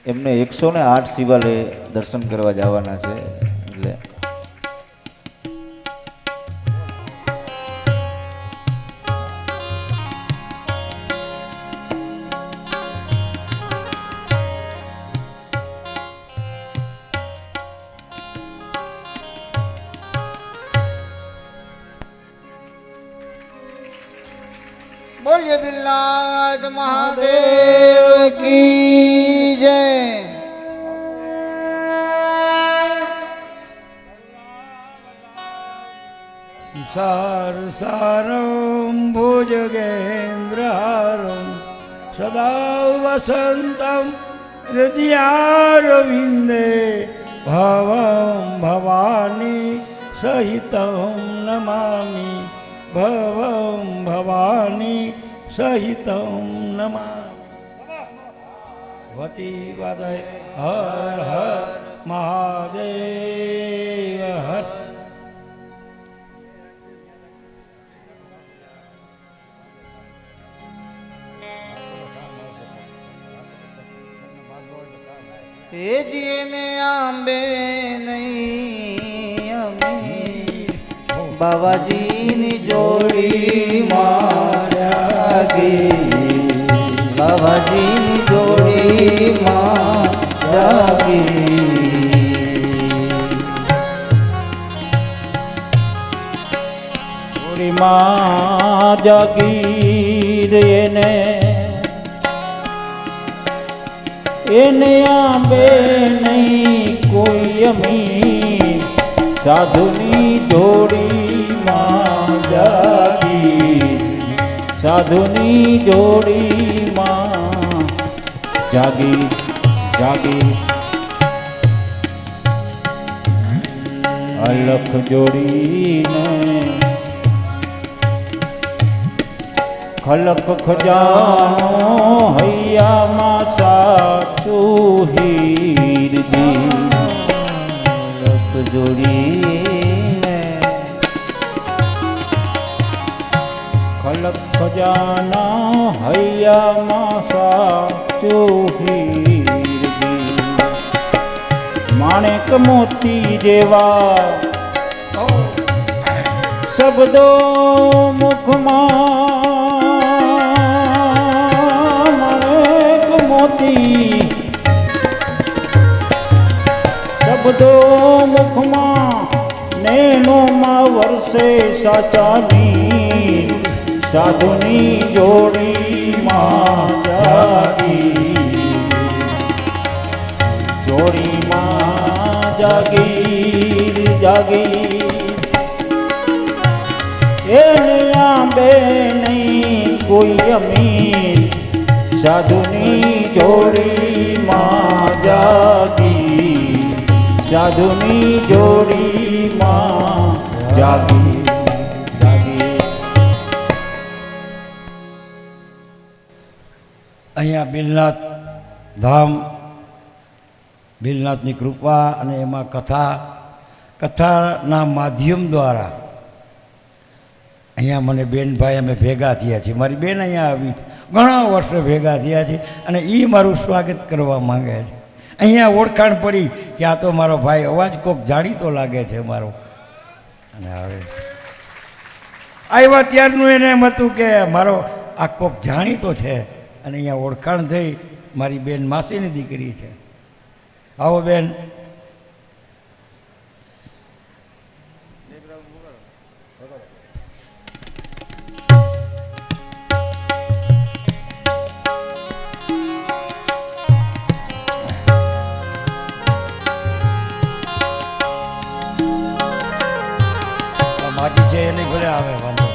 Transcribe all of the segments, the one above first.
એમને 108 શિવાલય દર્શન કરવા જવાના છે એટલે बोलिए बिल्लाद महादेव की जय। सार सारं भुजगेन्द्रहारं सदा वसन्तं हृदयारविन्दे भवं भवानी सहितं नमामि भवं भवानी सहितं नमामि। वती वादय हर हर महादेव हर। भेजिए ने आंबे नहीं अमीर बाबाजी ने जोड़ी मारागी बाबाजी ने जोड़ी मारागी जोड़ी मां जागीर એને આંબે નહીં કોઈ અમીર સાધુની જોડીમાં જાગી સાધુની જોડીમાં જાગી જાગી અલખ જોડીને ખલક ખજાનો હૈયામાં સાચું હીરજી લક જોડીને ખલક ખજાના હૈયામાં સાચું હીરજી માણેક મોતી જેવા શબ્દો મુખમાં માણેક મોતી શબ્દો મુખમાં નેનોમાં વર્ષે સાચાની સાધુની જોડીમાં જાગી જોડીમાં જાગી જાગી એને આંબે નહીં કોઈ અમીર સાધુની જોડીમાં જાગી સાધુની જોડીમાં જાગી જાગી અહીંયા બિલનાથ ધામ બિલનાથની કૃપા અને એમાં કથાના માધ્યમ દ્વારા અહીંયા મને બેનભાઈ અમે ભેગા થયા છીએ મારી બેન અહીંયા આવી ઘણા વર્ષે ભેગા થયા છે અને એ મારું સ્વાગત કરવા માંગે છે અહીંયા ઓળખાણ પડી કે આ તો મારો ભાઈ અવાજ કોક જાણીતો લાગે છે મારો અને હવે આવ્યા ત્યારનું એને એમ હતું કે મારો આ કોક જાણીતો છે અને અહીંયા ઓળખાણ થઈ મારી બેન માસીની દીકરી છે આવો બેન બાકી છે એને ભલે આવે વાંધો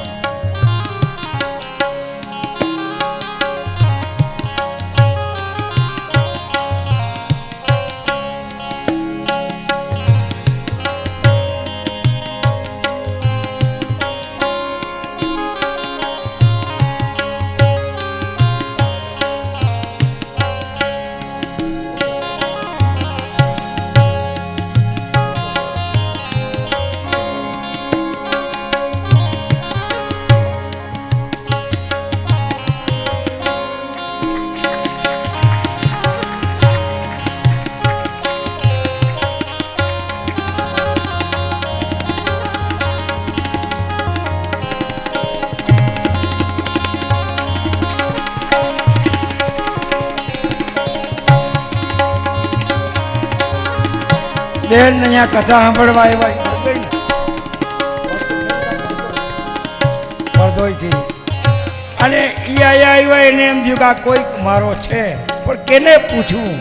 બેન અહીંયા કથા સાંભળવા આવ્યા પડદોયથી અને ઈ આયા આવ્યા એને એમ થયું કે આ કોઈક મારો છે પણ કેને પૂછવું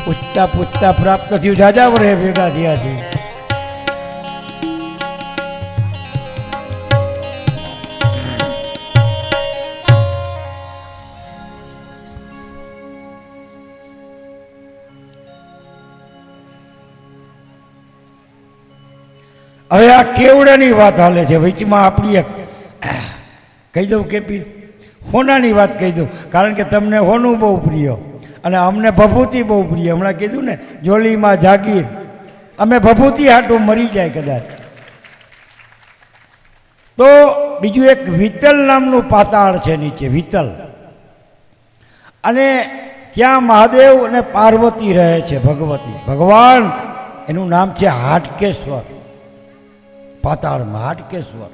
પૂછતા પૂછતા પ્રાપ્ત થયું જાજા વરે ભેગા થયા છે હવે આ કેવડાની વાત હાલે છે વચમાં આપણી એક કહી દઉં કેપી હોનાની વાત કહી દઉં કારણ કે તમને હોનું બહુ પ્રિય અને અમને ભભૂતિ બહુ પ્રિય હમણાં કીધું ને જોલીમાં જાગીર અમે ભભૂતિ હાટું મરી જાય કદાચ તો બીજું એક વિતલ નામનું પાતાળ છે નીચે વિતલ અને ત્યાં મહાદેવ અને પાર્વતી રહે છે ભગવતી ભગવાન એનું નામ છે હાટકેશ્વર પાતાળમાં હાટકેશ્વર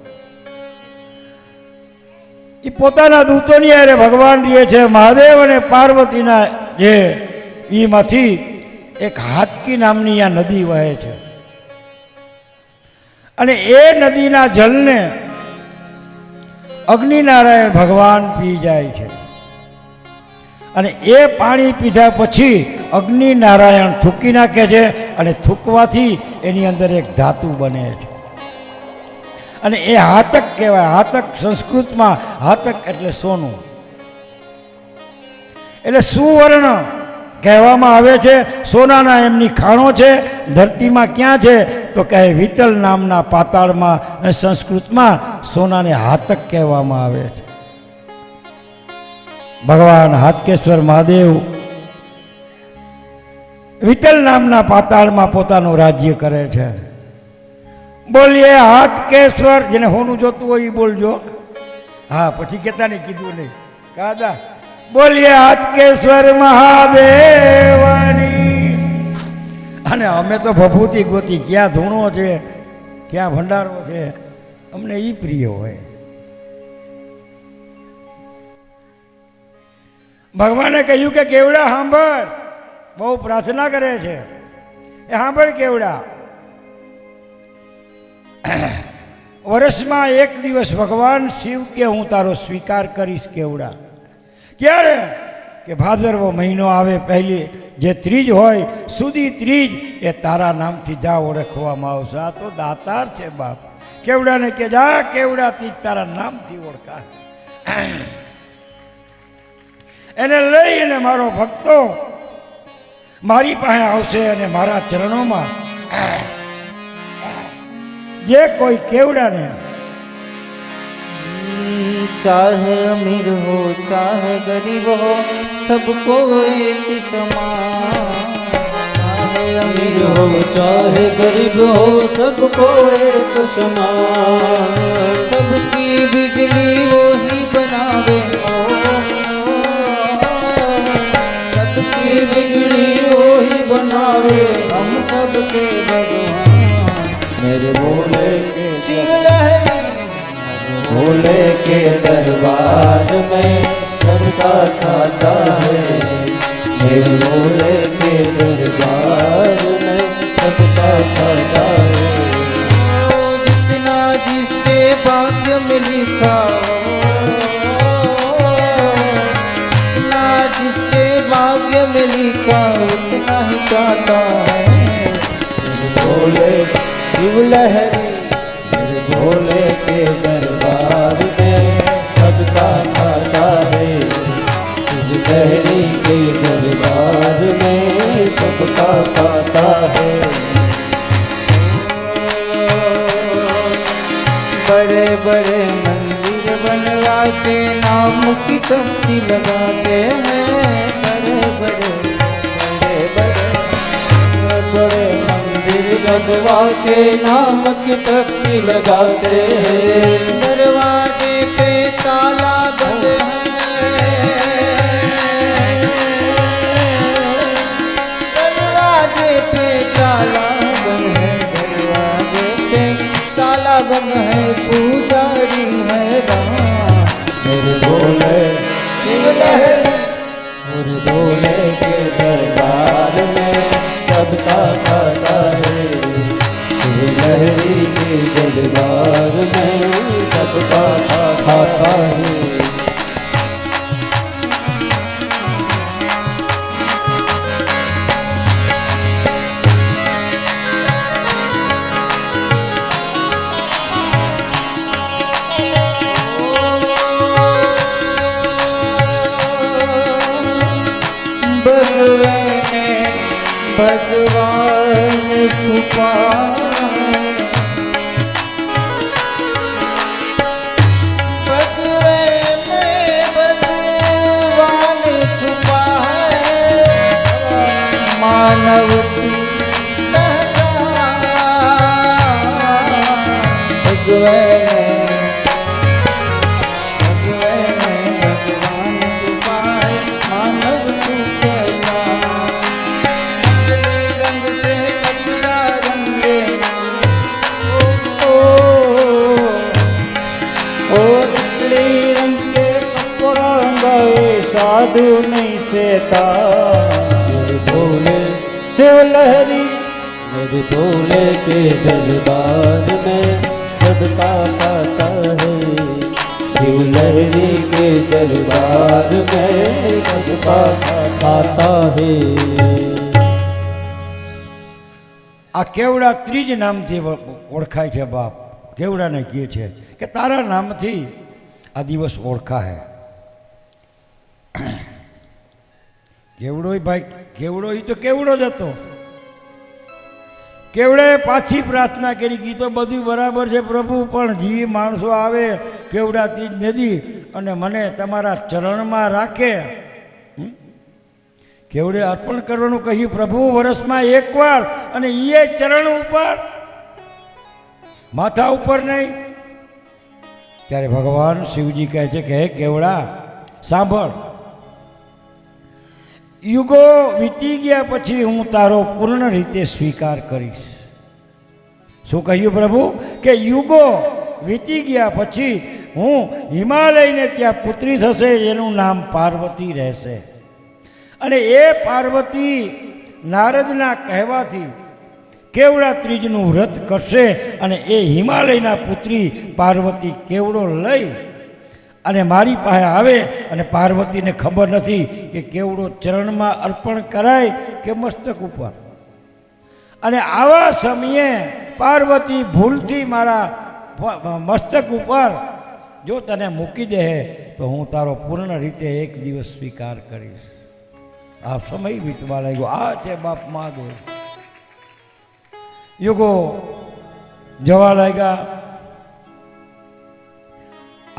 એ પોતાના દૂતોની હારે ભગવાન રહે છે મહાદેવ અને પાર્વતીના જે એમાંથી એક હાતકી નામની આ નદી વહે છે અને એ નદીના જલને અગ્નિનારાયણ ભગવાન પી જાય છે અને એ પાણી પીધા પછી અગ્નિનારાયણ થૂકી નાખે છે અને થૂકવાથી એની અંદર એક ધાતુ બને છે અને એ હાતક કહેવાય હાતક સંસ્કૃતમાં હાતક એટલે સોનું એટલે સુવર્ણ કહેવામાં આવે છે સોનાના એમની ખાણો છે ધરતીમાં ક્યાં છે તો કહે વિતલ નામના પાતાળમાં અને સંસ્કૃતમાં સોનાને હાતક કહેવામાં આવે છે ભગવાન હાતકેશ્વર મહાદેવ વિતલ નામના પાતાળમાં પોતાનું રાજ્ય કરે છે બોલીએ હાતકેશ્વર જેને હોનું જોતું હોય એ બોલજો હા પછી કેતા નહીં કીધું નહીં કાદા બોલીએ હાતકેશ્વર મહાદેવની અને અમે તો ભભૂતિ ગોતી ક્યાં ધૂણો છે ક્યાં ભંડારો છે અમને એ પ્રિય હોય ભગવાને કહ્યું કે કેવડા સાંભળ બહુ પ્રાર્થના કરે છે એ સાંભળ કેવડા વર્ષમાં એક દિવસ ભગવાન શિવ કે હું તારો સ્વીકાર કરીશ કેવડા ક્યારે કે ભાદરવો મહિનો આવે પહેલી જે ત્રીજ હોય સુધી ત્રીજ એ તારા નામથી જા ઓળખવામાં આવશે આ તો દાતાર છે બાપ કેવડાને કે જા કેવડા તીજ તારા નામથી ઓળખા એને લઈ અને મારો ભક્તો મારી પાસે આવશે અને મારા ચરણોમાં જે કોઈ કેવડાને चाहे अमीर हो चाहे गरीब हो सबको एक समान चाहे अमीर हो चाहे गरीब हो सबको एक समान सबकी बिजली वो ही बनावे सबकी बिजली वो ही बनावे हम सबके भगवान मेरे बोले शिव लहरी भोले के दरबार में सबका खाता है मेरे भोले के दरबार में सबका खाता है जितना जिसके भाग्य में लिखा ना जिसके भाग्य में लिखा उतना ही चाहता है भोले शिव लहरी भोले के दरबार में सबका खाता है शहरी के दरबार में सबका खाता है बड़े बड़े मंदिर बनवाते नाम की तख्ती लगाते हैं बड़े बड़े मंदिर लगवा के नाम की तख्ती लगाते हैं दरवाजे पे ताला बंद है दरवाजे पे ताला बंद है दरवाजे पे ताला बंद है पुजारी है राम मेरे भोले शिव लहरी मेरे भोले के दरबार में सबका खाता है, लहरी के जलवार में सबका खाता है। भगवान छुपा भगवान छुपा मानव साधु नहीं सेता मेरे भोले शिव लहरी, मेरे भोले के दरबार में सबका खाता है, शिव लहरी के दरबार में सबका खाता है। આ કેવડા ત્રીજ નામથી ઓળખાય છે બાપ. કેવડાને કહે છે કે તારા નામથી આ દિવસ ઓળખાય. કેવડો ભાઈ, કેવડો એ તો કેવડો જ હતો. કેવડાએ પાછી પ્રાર્થના કરી, ગીતો બધું બરાબર છે પ્રભુ, પણ જે માણસો આવે કેવડા ત્રીજ નદી અને મને તમારા ચરણમાં રાખે, કેવડે અર્પણ કરવાનું કહ્યું પ્રભુ વર્ષમાં એકવાર, અને એ ચરણ ઉપર, માથા ઉપર નહીં. ત્યારે ભગવાન શિવજી કહે છે કે હે કેવડા સાંભળ, યુગો વીતી ગયા પછી હું તારો પૂર્ણ રીતે સ્વીકાર કરીશ. શું કહ્યું પ્રભુ? કે યુગો વીતી ગયા પછી હું હિમાલયને ત્યાં પુત્રી થશે, એનું નામ પાર્વતી રહેશે, અને એ પાર્વતી નારદના કહેવાથી કેવડા ત્રીજનું વ્રત કરશે, અને એ હિમાલયના પુત્રી પાર્વતી કેવડો લઈ અને મારી પાસે આવે, અને પાર્વતીને ખબર નથી કે કેવડો ચરણમાં અર્પણ કરાય કે મસ્તક ઉપર. અને આવા સમયે પાર્વતી ભૂલથી મારા મસ્તક ઉપર જો તને મૂકી દે તો હું તારો પૂર્ણ રીતે એક દિવસ સ્વીકાર કરીશ. આ સમય વીતવા લાગ્યો. આ છે બાપ મહાદેવ. યુગો જવા લાગ્યા,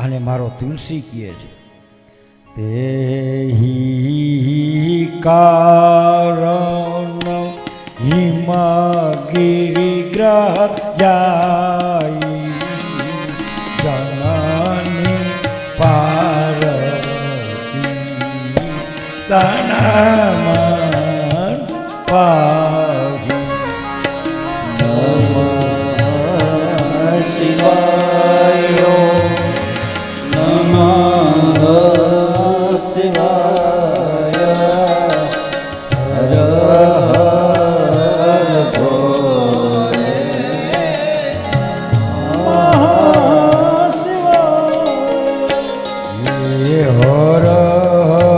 અને મારો તુલસી કહે છે તેહી કારણ હિમગિરી ગ્રહ જાય જનની પાર્વતી તનમન પાહી નમઃ શિવાય નમઃ શિવાય હર હર ભોલે નમઃ શિવાય હર હર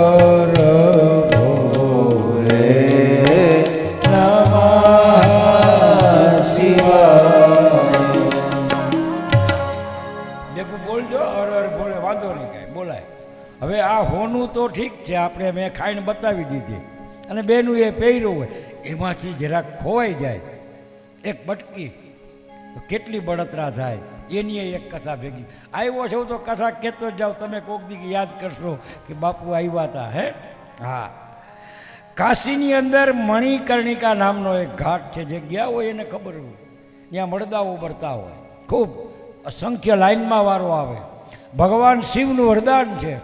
ભોલે નમઃ શિવાય. બોલજો હર હર ભોલે, વાંધો નહીં કાંઈ બોલાય. હવે આ હોનું તો ઠીક છે, આપણે મેં ખાઈને બતાવી દીધી, અને બેનું એ પહેર્યું હોય એમાંથી જરાક ખોવાઈ જાય એક બટકી તો કેટલી બળતરા થાય. એની એક કથા ભેગી આવ્યો છો તો કથા કહેતો જ જાઓ. તમે કોક દી યાદ કરશો કે બાપુ આવ્યા હતા. હે હા, કાશીની અંદર મણિકર્ણિકા નામનો એક ઘાટ છે, જે ગયા હોય એને ખબર હોય, ત્યાં મળદાઓ બરતા હોય, ખૂબ અસંખ્ય લાઈનમાં વારો આવે. ભગવાન શિવનું વરદાન છે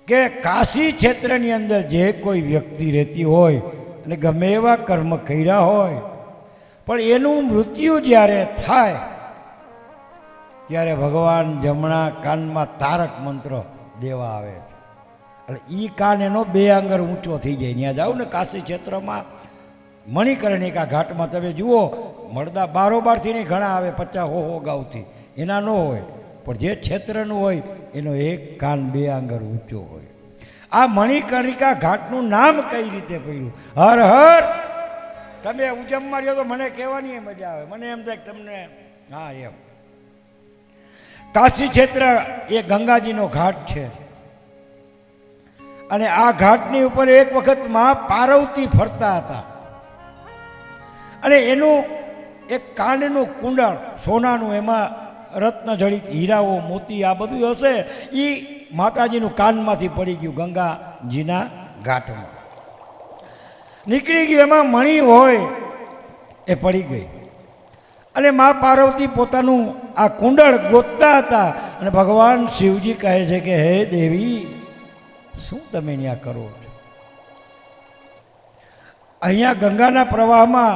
કે કાશી ક્ષેત્રની અંદર જે કોઈ વ્યક્તિ રહેતી હોય અને ગમે એવા કર્મ કર્યા હોય, પણ એનું મૃત્યુ જ્યારે થાય ત્યારે ભગવાન જમણા કાનમાં તારક મંત્ર દેવા આવે છે. એટલે એ કાન એનો 2 આંગળ ઊંચો થઈ જાય. ત્યાં જાઓ ને કાશી ક્ષેત્રમાં મણિકર્ણિકા ઘાટમાં તમે જુઓ મળદા બારોબારથી નહીં ઘણા આવે 50 હો ગાઉથી એના ન હોય, પણ જે ક્ષેત્રનું હોય એનો એક કાન 2 આંગળ ઊંચો હોય. આ મણિકર્ણિકા ઘાટનું નામ કઈ રીતે પડ્યું? હર હર. તમે ઉજ્જૈનમાં રહ્યો તો મને કહેવાની મજા આવે, મને એમ થાય કે તમને હા એમ. કાશી ક્ષેત્ર એ ગંગાજીનો ઘાટ છે અને આ ઘાટની ઉપર એક વખત મા પાર્વતી ફરતા હતા અને એનું એક કાંડનું કુંડળ સોનાનું, એમાં રત્ન જડિત હીરાઓ મોતી આ બધું હશે, એ માતાજીનું કાનમાંથી પડી ગયું ગંગાજીના ઘાટમાં નીકળી ગયું. એમાં મણી હોય એ પડી ગઈ અને મા પાર્વતી પોતાનું આ કુંડળ ગોતતા હતા અને ભગવાન શિવજી કહે છે કે હે દેવી, શું તમે ત્યાં કરો છો? અહીંયા ગંગાના પ્રવાહમાં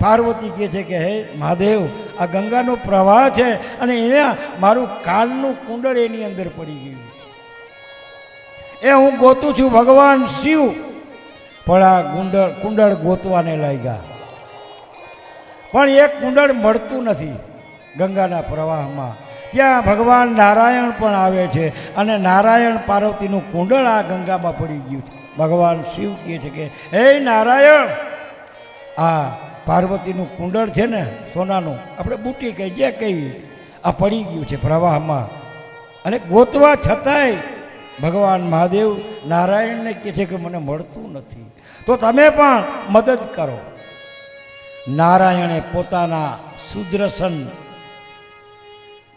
પાર્વતી કહે છે કે હે મહાદેવ, આ ગંગાનો પ્રવાહ છે અને એના મારું કાનનું કુંડળ એની અંદર પડી ગયું એ હું ગોતું છું. ભગવાન શિવ પણ આ કુંડળ ગોતવાને લાગ્યા, પણ એક કુંડળ મળતું નથી ગંગાના પ્રવાહમાં. ત્યાં ભગવાન નારાયણ પણ આવે છે અને નારાયણ પાર્વતીનું કુંડળ આ ગંગામાં પડી ગયું છે. ભગવાન શિવ કહે છે કે હે નારાયણ, આ પાર્વતીનું કુંડળ છે ને સોનાનું, આપણે બુટી કહી જે કહી, આ પડી ગયું છે પ્રવાહમાં. અને ગોતવા છતાંય ભગવાન મહાદેવ નારાયણને કહે છે કે મને મળતું નથી, તો તમે પણ મદદ કરો. નારાયણે પોતાના સુદર્શન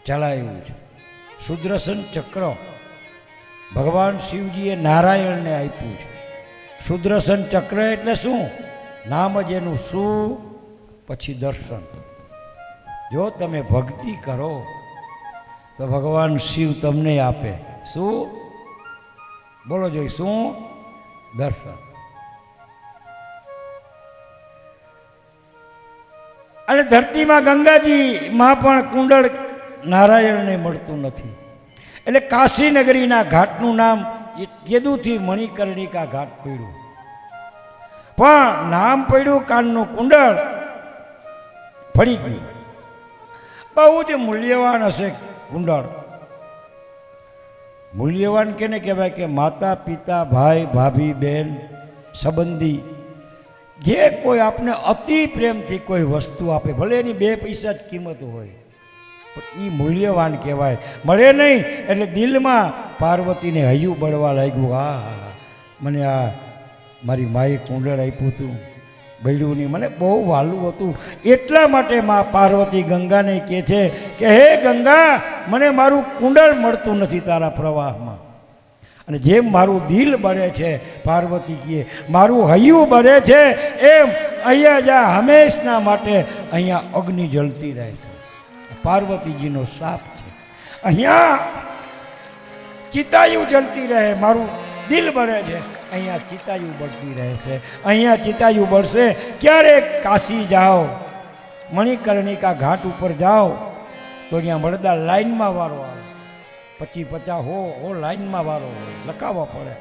ચલાવ્યું છે, સુદર્શન ચક્ર ભગવાન શિવજીએ નારાયણને આપ્યું છે. સુદર્શન ચક્ર એટલે શું? નામ જ એનું શું, પછી દર્શન. જો તમે ભક્તિ કરો તો ભગવાન શિવ તમને આપે શું? બોલો જોઈ શું? દર્શન. અને ધરતીમાં ગંગાજીમાં પણ કુંડળ નારાયણને મળતું નથી, એટલે કાશી નગરીના ઘાટનું નામ કેદુથી મણિકર્ણિકા ઘાટ પડ્યું. પણ નામ પડ્યું કાનનું કુંડળ પડી ગયું. બહુ જ મૂલ્યવાન હશે કુંડળ. મૂલ્યવાન કેને કહેવાય? કે માતા પિતા ભાઈ ભાભી બેન સંબંધી જે કોઈ આપને અતિ પ્રેમથી કોઈ વસ્તુ આપે, ભલે એની 2 પૈસા જ કિંમત હોય, પણ એ મૂલ્યવાન કહેવાય. મળે નહીં એટલે દિલમાં પાર્વતીને હૈયું બળવા લાગ્યું, હા મને આ મારી માએ કુંડળ આપ્યું હતું, બળ્યું નહીં, મને બહુ વાલું હતું. એટલા માટે મા પાર્વતી ગંગાને કહે છે કે હે ગંગા, મને મારું કુંડળ મળતું નથી તારા પ્રવાહમાં. અને જેમ મારું દિલ બળે છે, પાર્વતી કહે મારું હૈયું બળે છે, એમ અહીંયા જા હંમેશના માટે અહીંયા અગ્નિ જલતી રહે છે. પાર્વતીજીનો શાપ છે. અહીંયા ચિતાયુ જલતી રહે, મારું દિલ બળે છે, અહીંયા ચિતાયુ બળતી રહે છે. અહીંયા ચિતાયુ બળશે. ક્યારેક કાશી જાઓ, મણિકર્ણિકા ઘાટ ઉપર જાઓ તો ત્યાં મળદા લાઈનમાં વારો આવે, 25-50 હો લાઈનમાં વારો લખાવવા પડે.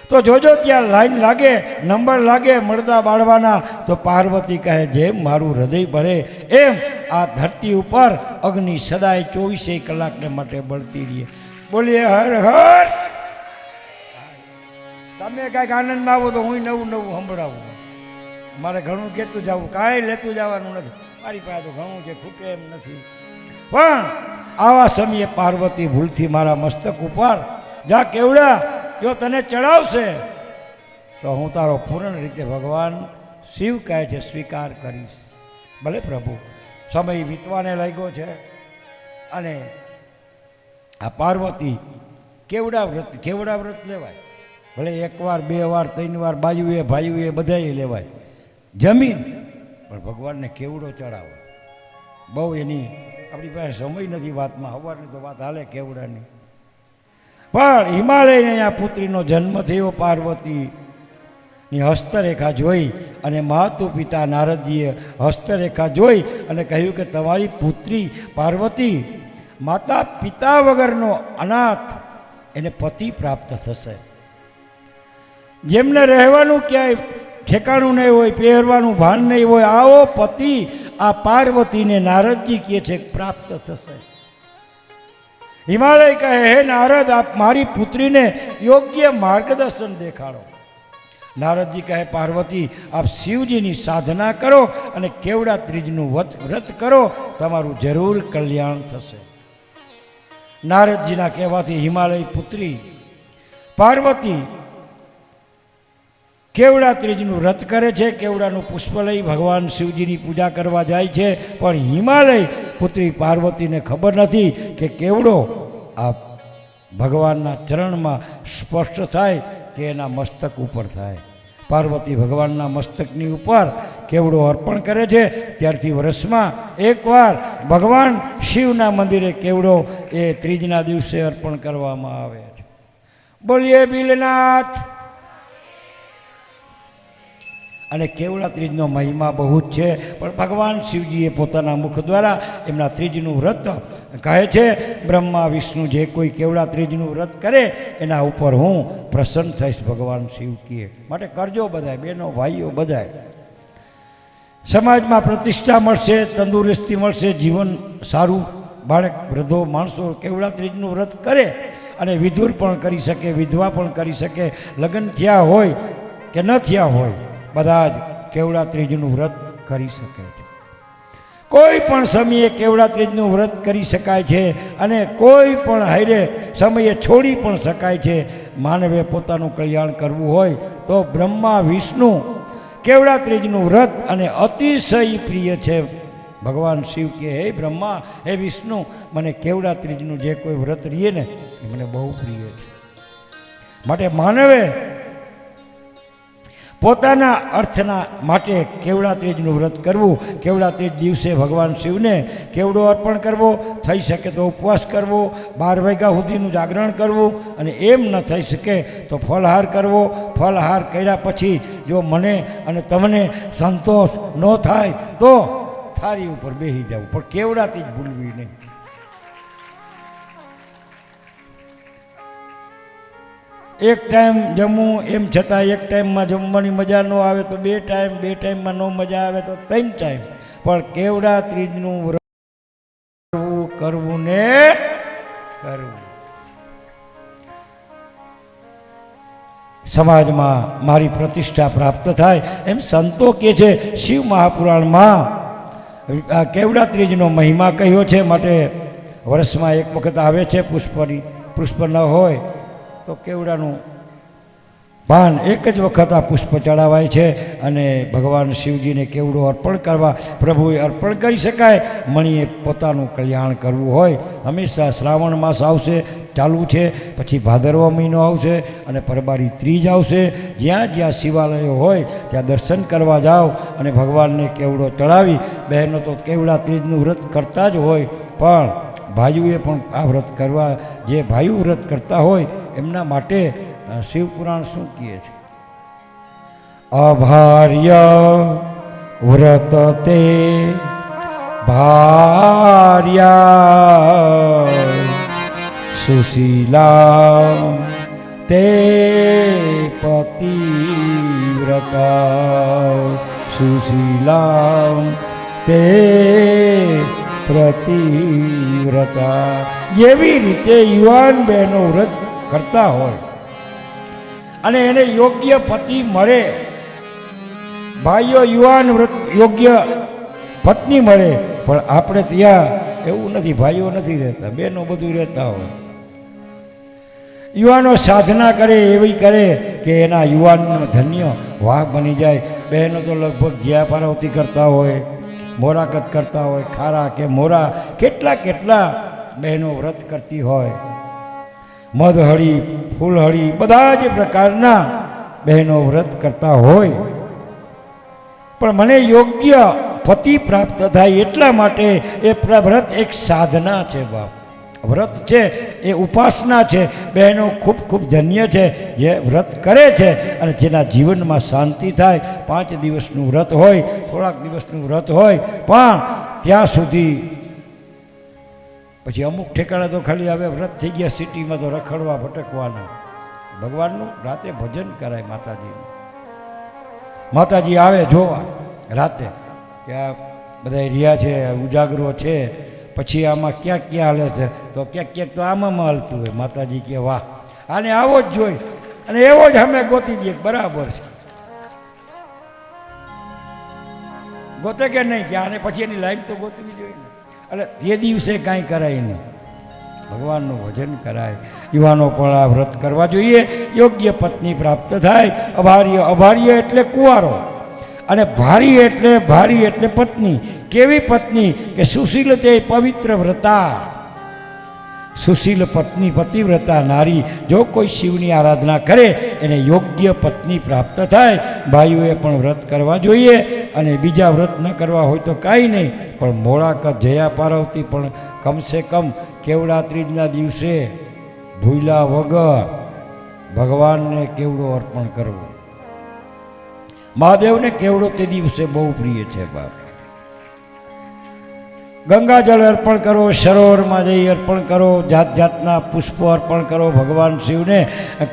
તો જોજો ત્યાં લાઈન લાગે, નંબર લાગે મળદા બાળવાના, તો પાર્વતી કહે જેમ મારું હૃદય બળે એમ આ ધરતી ઉપર અગ્નિ સદાય 24 કલાકને માટે બળતી રહીએ. બોલીએ હર હર. તમે કાંઈક આનંદમાં આવો તો હું નવું સંભળાવું. મારે ઘણું કહેતું જવું, કાંઈ લેતું જવાનું નથી, મારી પાસે તો ઘણું છે, ખૂટે એમ નથી. પણ આવા સમયે પાર્વતી ભૂલથી મારા મસ્તક ઉપર જા કેવડા, જો તને ચડાવશે તો હું તારો પૂર્ણ રીતે ભગવાન શિવ કહે છે સ્વીકાર કરીશ. ભલે પ્રભુ, સમય વીતવાને લાગ્યો છે અને આ પાર્વતી કેવડા વ્રત લેવાય, ભલે 1 વાર 2 વાર 3 વાર બાયુએ ભાઈઓએ બધાએ લેવાય, જમીન પણ ભગવાનને કેવડો ચડાવો. બહુ એની આપણી પાસે સમય નથી વાતમાં, સવારની તો વાત હાલે કેવડાની. પણ હિમાલયને અહીંયા પુત્રીનો જન્મ થયો. પાર્વતીની હસ્તરેખા જોઈ અને માતુ પિતા નારદજીએ હસ્તરેખા જોઈ અને કહ્યું કે તમારી પુત્રી પાર્વતી માતા પિતા વગરનો અનાથ, એને પતિ પ્રાપ્ત થશે. જેમને રહેવાનું ક્યાંય ઠેકાણું નહીં હોય, પહેરવાનું ભાન નહીં હોય, આવો પતિ આ પાર્વતીને નારદજી કહે છે પ્રાપ્ત થશે. હિમાલય કહે, હે નારદ, આપ મારી પુત્રીને યોગ્ય માર્ગદર્શન દેખાડો. નારદજી કહે, પાર્વતી, આપ શિવજીની સાધના કરો અને કેવડા ત્રીજનું વ્રત કરો, તમારું જરૂર કલ્યાણ થશે. નારદજીના કહેવાથી હિમાલય પુત્રી પાર્વતી કેવડા ત્રીજનું વ્રત કરે છે. કેવડાનું પુષ્પ લઈ ભગવાન શિવજીની પૂજા કરવા જાય છે. પણ હિમાલય પુત્રી પાર્વતીને ખબર નથી કે કેવડો આ ભગવાનના ચરણમાં સ્પર્શ થાય કે એના મસ્તક ઉપર થાય. પાર્વતી ભગવાનના મસ્તકની ઉપર કેવડો અર્પણ કરે છે. ત્યારથી વર્ષમાં એકવાર ભગવાન શિવના મંદિરે કેવડો એ ત્રીજના દિવસે અર્પણ કરવામાં આવે છે. બોલીએ બિલનાથ. અને કેવડા ત્રીજનો મહિમા બહુ જ છે. પણ ભગવાન શિવજીએ પોતાના મુખ દ્વારા એમના ત્રીજનું વ્રત કહે છે, બ્રહ્મા વિષ્ણુ જે કોઈ કેવડા ત્રીજનું વ્રત કરે એના ઉપર હું પ્રસન્ન થઈશ. ભગવાન શિવ કહે માટે કરજો બધાય, બહેનો ભાઈઓ બધાય. સમાજમાં પ્રતિષ્ઠા મળશે, તંદુરસ્તી મળશે, જીવન સારું. બાળક વૃદ્ધો માણસો કેવડા ત્રીજનું વ્રત કરે અને વિધુર પણ કરી શકે, વિધવા પણ કરી શકે. લગ્ન થયા હોય કે ન થયા હોય, બધા જ કેવડા ત્રીજનું વ્રત કરી શકે છે. કોઈ પણ સમયે કેવડા ત્રીજનું વ્રત કરી શકાય છે અને કોઈ પણ હારે સમયે છોડી પણ શકાય છે. માનવે પોતાનું કલ્યાણ કરવું હોય તો બ્રહ્મા વિષ્ણુ કેવડા ત્રીજનું વ્રત અને અતિશય પ્રિય છે. ભગવાન શિવ કે, હે બ્રહ્મા, હે વિષ્ણુ, મને કેવડા ત્રીજનું જે કોઈ વ્રત રહીએ ને એ મને બહુ પ્રિય છે. માટે માનવે પોતાના અર્થના માટે કેવડા ત્રીજનું વ્રત કરવું. કેવડા ત્રીજ દિવસે ભગવાન શિવને કેવડો અર્પણ કરવો, થઈ શકે તો ઉપવાસ કરવો, 12 વાગ્યા સુધીનું જાગરણ કરવું, અને એમ ન થઈ શકે તો ફલહાર કરવો. ફલહાર કર્યા પછી જો મને અને તમને સંતોષ ન થાય તો થાળી ઉપર બેસી જવું, પણ કેવડાથી જ ભૂલવી નહીં. એક ટાઈમ જમવું, એમ છતાં એક ટાઈમમાં જમવાની મજા ન આવે તો 2 ટાઈમ, 2 ટાઈમમાં ન મજા આવે તો 3 ટાઈમ, પણ કેવડા ત્રીજનું વ્રત કરવું ને કરવું. સમાજમાં મારી પ્રતિષ્ઠા પ્રાપ્ત થાય એમ સંતો કહે છે. શિવ મહાપુરાણમાં આ કેવડા ત્રીજનો મહિમા કહ્યો છે. માટે વર્ષમાં એક વખત આવે છે પુષ્પ ન હોય તો કેવડાનું પાન એક જ વખત આ પુષ્પ ચડાવાય છે અને ભગવાન શિવજીને કેવડો અર્પણ કરવા પ્રભુએ અર્પણ કરી શકાય. મણીએ પોતાનું કલ્યાણ કરવું હોય હંમેશા શ્રાવણ માસ આવશે, ચાલુ છે, પછી ભાદરવા મહિનો આવશે અને પરબારી ત્રીજ આવશે. જ્યાં જ્યાં શિવાલયો હોય ત્યાં દર્શન કરવા જાઓ અને ભગવાનને કેવડો ચડાવી. બહેનો તો કેવડા ત્રીજનું વ્રત કરતા જ હોય, પણ ભાઈઓએ પણ આ વ્રત કરવા, જે ભાઈઓ વ્રત કરતા હોય એમના માટે શિવપુરાણ શું કહે છે? અભાર્ય વ્રત તે ભાર્યા સુશીલા તે પતિવ્રતા સુશીલા તે પ્રતિવ્રતા. એવી રીતે યુવાન બહેનો વ્રત કરતા હોય અને એને યોગ્ય પતિ મળે, ભાઈઓ યુવાન વ્રત યોગ્ય પત્ની મળે. પણ આપણે ત્યાં એવું નથી, ભાઈઓ નથી રહેતા, બહેનો બધું રહેતા હોય. યુવાનો સાધના કરે એવી કરે કે એના યુવાન ધન્ય વાહ બની જાય. બહેનો તો લગભગ જ્યા પાર્વતી કરતા હોય, મોરાકત કરતા હોય, ખારા કે મોરા, કેટલા કેટલા બહેનો વ્રત કરતી હોય. મધહળી, ફૂલહળી, બધા જ પ્રકારના બહેનો વ્રત કરતા હોય. પણ મને યોગ્ય પતિ પ્રાપ્ત થાય એટલા માટે એ વ્રત એક સાધના છે બાપ. વ્રત છે એ ઉપાસના છે. બહેનો ખૂબ ખૂબ ધન્ય છે જે વ્રત કરે છે અને જેના જીવનમાં શાંતિ થાય. 5 દિવસનું વ્રત હોય, થોડાક દિવસનું વ્રત હોય, પણ ત્યાં સુધી પછી અમુક ઠેકાણા તો ખાલી હવે વ્રત થઈ ગયા સિટીમાં તો રખડવા ભટકવાના. ભગવાનનું રાતે ભજન કરાય માતાજીનું. માતાજી આવે જોવા રાતે કે આ બધા રહ્યા છે, ઉજાગરો છે, પછી આમાં ક્યાંક ક્યાં હાલે છે, તો ક્યાંક ક્યાંક તો આમાં હાલતું હોય. માતાજી કે વાહ, આને આવો જ જોઈ અને એવો જ અમે ગોતી દઈએ. બરાબર છે, ગોતે કે નહીં કે આને પછી એની લાઈફ તો ગોતવી જોઈએ ને. એટલે તે દિવસે કાંઈ કરાય નહીં, ભગવાનનું ભજન કરાય. યુવાનો પણ આ વ્રત કરવા જોઈએ, યોગ્ય પત્ની પ્રાપ્ત થાય. અભાર્ય એટલે કુંવારો, અને ભારી એટલે પત્ની. કેવી પત્ની કે સુશીલ તે પવિત્ર વ્રતા. સુશીલ પત્ની પતિવ્રતા નારી. જો કોઈ શિવની આરાધના કરે એને યોગ્ય પત્ની પ્રાપ્ત થાય. ભાઈઓએ પણ વ્રત કરવા જોઈએ, અને બીજા વ્રત ન કરવા હોય તો કાંઈ નહીં, પણ મોળાકત જયા પાર્વતી પણ કમસે કમ કેવડા ત્રીજના દિવસે ભૂલ્યા વગર ભગવાનને કેવડો અર્પણ કરવો. મહાદેવને કેવડો તે દિવસે બહુ પ્રિય છે બાપ. ગંગાજળ અર્પણ કરો, સરોવરમાં જઈ અર્પણ કરો, જાત જાતના પુષ્પો અર્પણ કરો. ભગવાન શિવને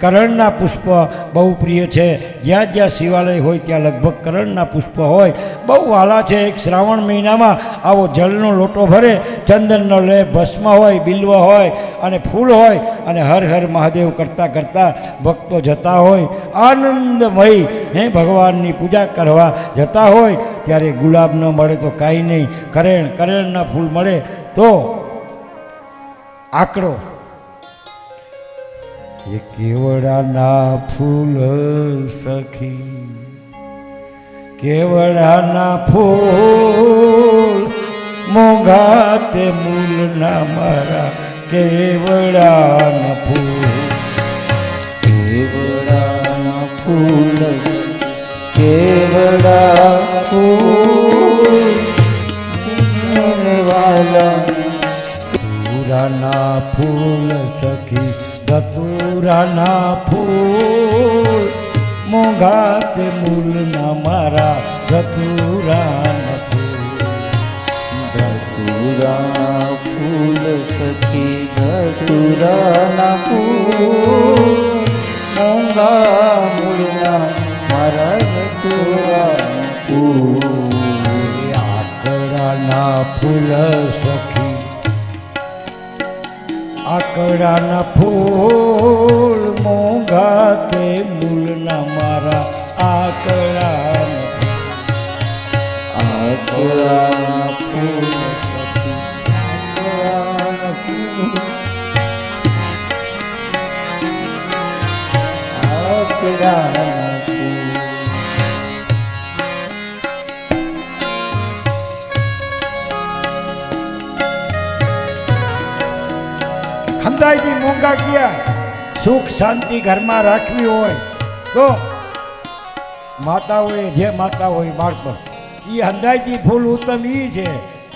કરણના પુષ્પ બહુ પ્રિય છે. જ્યાં જ્યાં શિવાલય હોય ત્યાં લગભગ કરણના પુષ્પ હોય, બહુ વાલા છે. એક શ્રાવણ મહિનામાં આવો જળનો લોટો ભરે, ચંદનનો લેપ, ભસ્મ હોય, બિલ્વ હોય અને ફૂલ હોય, અને હર હર મહાદેવ કરતાં કરતાં ભક્તો જતા હોય આનંદમય ભગવાનની પૂજા કરવા જતા હોય. ત્યારે ગુલાબ ન મળે તો કાંઈ નહીં, કરેણના ફૂલ મળે તો આકડો. એ કેવડાના ફૂલ સખી, કેવડાના ફૂલ મોંઘા તે મૂલ ના મારા. કેવડાના ફૂલ, કેવડાના ફૂલ, કેવડા ફૂલ વાલા. ધતુરાના ફૂલ સખી, ધતુરાના ફૂલ મોંઘા તે મૂલ ના મારા. ધતુરાના ફૂલ, ધતુરા ફૂલ સખી, ધતુરાના ફૂલ મોંઘા મૂળના મારા. ધતુરાના ફૂલ, આકડાના ફૂલ સખી, આકડાના ફૂલ મોંઘા તે મૂળના મારા. આકડાના ફૂલ સખી, આકડાના ફૂલ, આકડાના ફૂલ. ખંદાઈથી મોંઘા ગયા. સુખ શાંતિ ઘરમાં રાખવી હોય તો માતાઓએ, જે માતા હોય બાળપણ, એ હંદાઈથી ફૂલ ઉત્તમ એ છે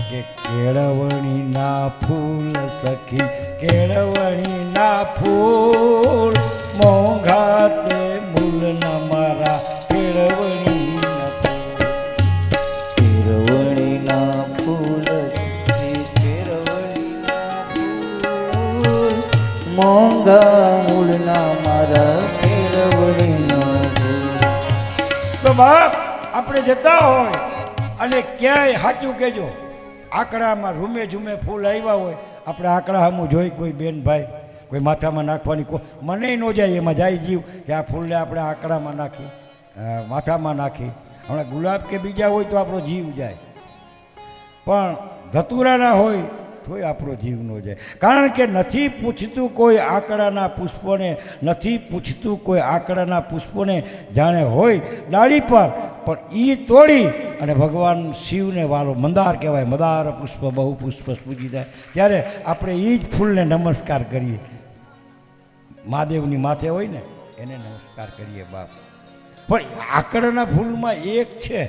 કે કેળવણીના ફૂલ સખી, કેળવણીના ફૂલ મોંઘા તે મૂલ ના મારા. કેળવણીના કેળવણીના ફૂલ, કેળવણીના ફૂલ મોંઘા મૂળના મારા. કેળવણીના ફૂલ. તો બાપ આપણે જતા હોય અને ક્યાંય સાચું કહેજો, આકડામાં રૂમે ઝૂમે ફૂલ આવ્યા હોય, આપણે આકડા સામું જોઈ કોઈ બેન ભાઈ કોઈ માથામાં નાખવાની મને ન જાય, એમાં જાય જીવ કે આ ફૂલને આપણે આકડામાં નાખી, માથામાં નાખી. હમણાં ગુલાબ કે બીજા હોય તો આપણો જીવ જાય, પણ ધતુરાના હોય તોય આપણો જીવ ન જાય. કારણ કે નથી પૂછતું કોઈ આકડાના પુષ્પોને, નથી પૂછતું કોઈ આકડાના પુષ્પોને. જાણે હોય ડાળી પર, પણ એ તોડી અને ભગવાન શિવને વાલો મંદાર કહેવાય. મંદાર પુષ્પ બહુ પુષ્પ પૂજી જાય. ત્યારે આપણે એ જ ફૂલને નમસ્કાર કરીએ. મહાદેવની માથે હોય ને એને નમસ્કાર કરીએ બાપ. પણ આકડાના ફૂલમાં એક છે,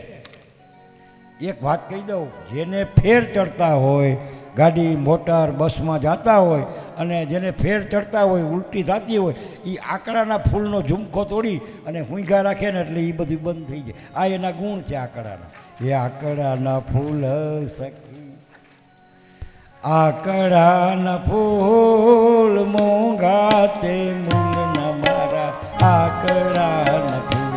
એક વાત કહી દઉં, જેને ફેર ચડતા હોય, ગાડી મોટર બસમાં જતા હોય અને જેને ફેર ચડતા હોય, ઉલટી થતી હોય, એ આકડાના ફૂલનો ઝુમખો તોડી અને હુંઘા રાખે ને એટલે એ બધું બંધ થઈ જાય. આ એના ગુણ છે આકડાના. એ આકડાના ફૂલ સખી, આકડાના ફૂલ મોંઘા તે મૂલ ના મારા. આકડાના ફૂલ,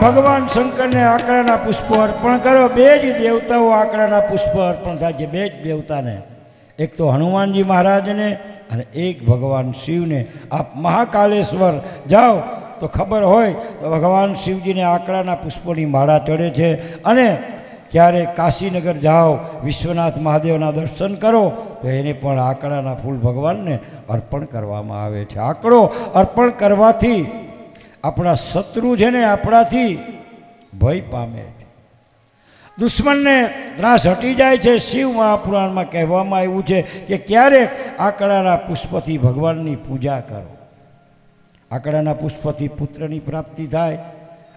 ભગવાન શંકરને આકડાના પુષ્પો અર્પણ કરો. બે જ દેવતાઓ આકડાના પુષ્પ અર્પણ થાય છે, બે જ દેવતાને. એક તો હનુમાનજી મહારાજને અને એક ભગવાન શિવને. આપ મહાકાલેશ્વર જાઓ તો ખબર હોય તો ભગવાન શિવજીને આકડાના પુષ્પોની માળા ચડે છે. અને ક્યારે કાશીનગર જાઓ, વિશ્વનાથ મહાદેવના દર્શન કરો તો એને પણ આકડાના ફૂલ ભગવાનને અર્પણ કરવામાં આવે છે. આકડો અર્પણ કરવાથી આપણા શત્રુ છે ને આપણાથી ભય પામે છે, દુશ્મનને ત્રાસ હટી જાય છે. શિવ મહાપુરાણમાં કહેવામાં આવ્યું છે કે ક્યારેક આકડાના પુષ્પથી ભગવાનની પૂજા કરો. આકડાના પુષ્પથી પુત્રની પ્રાપ્તિ થાય,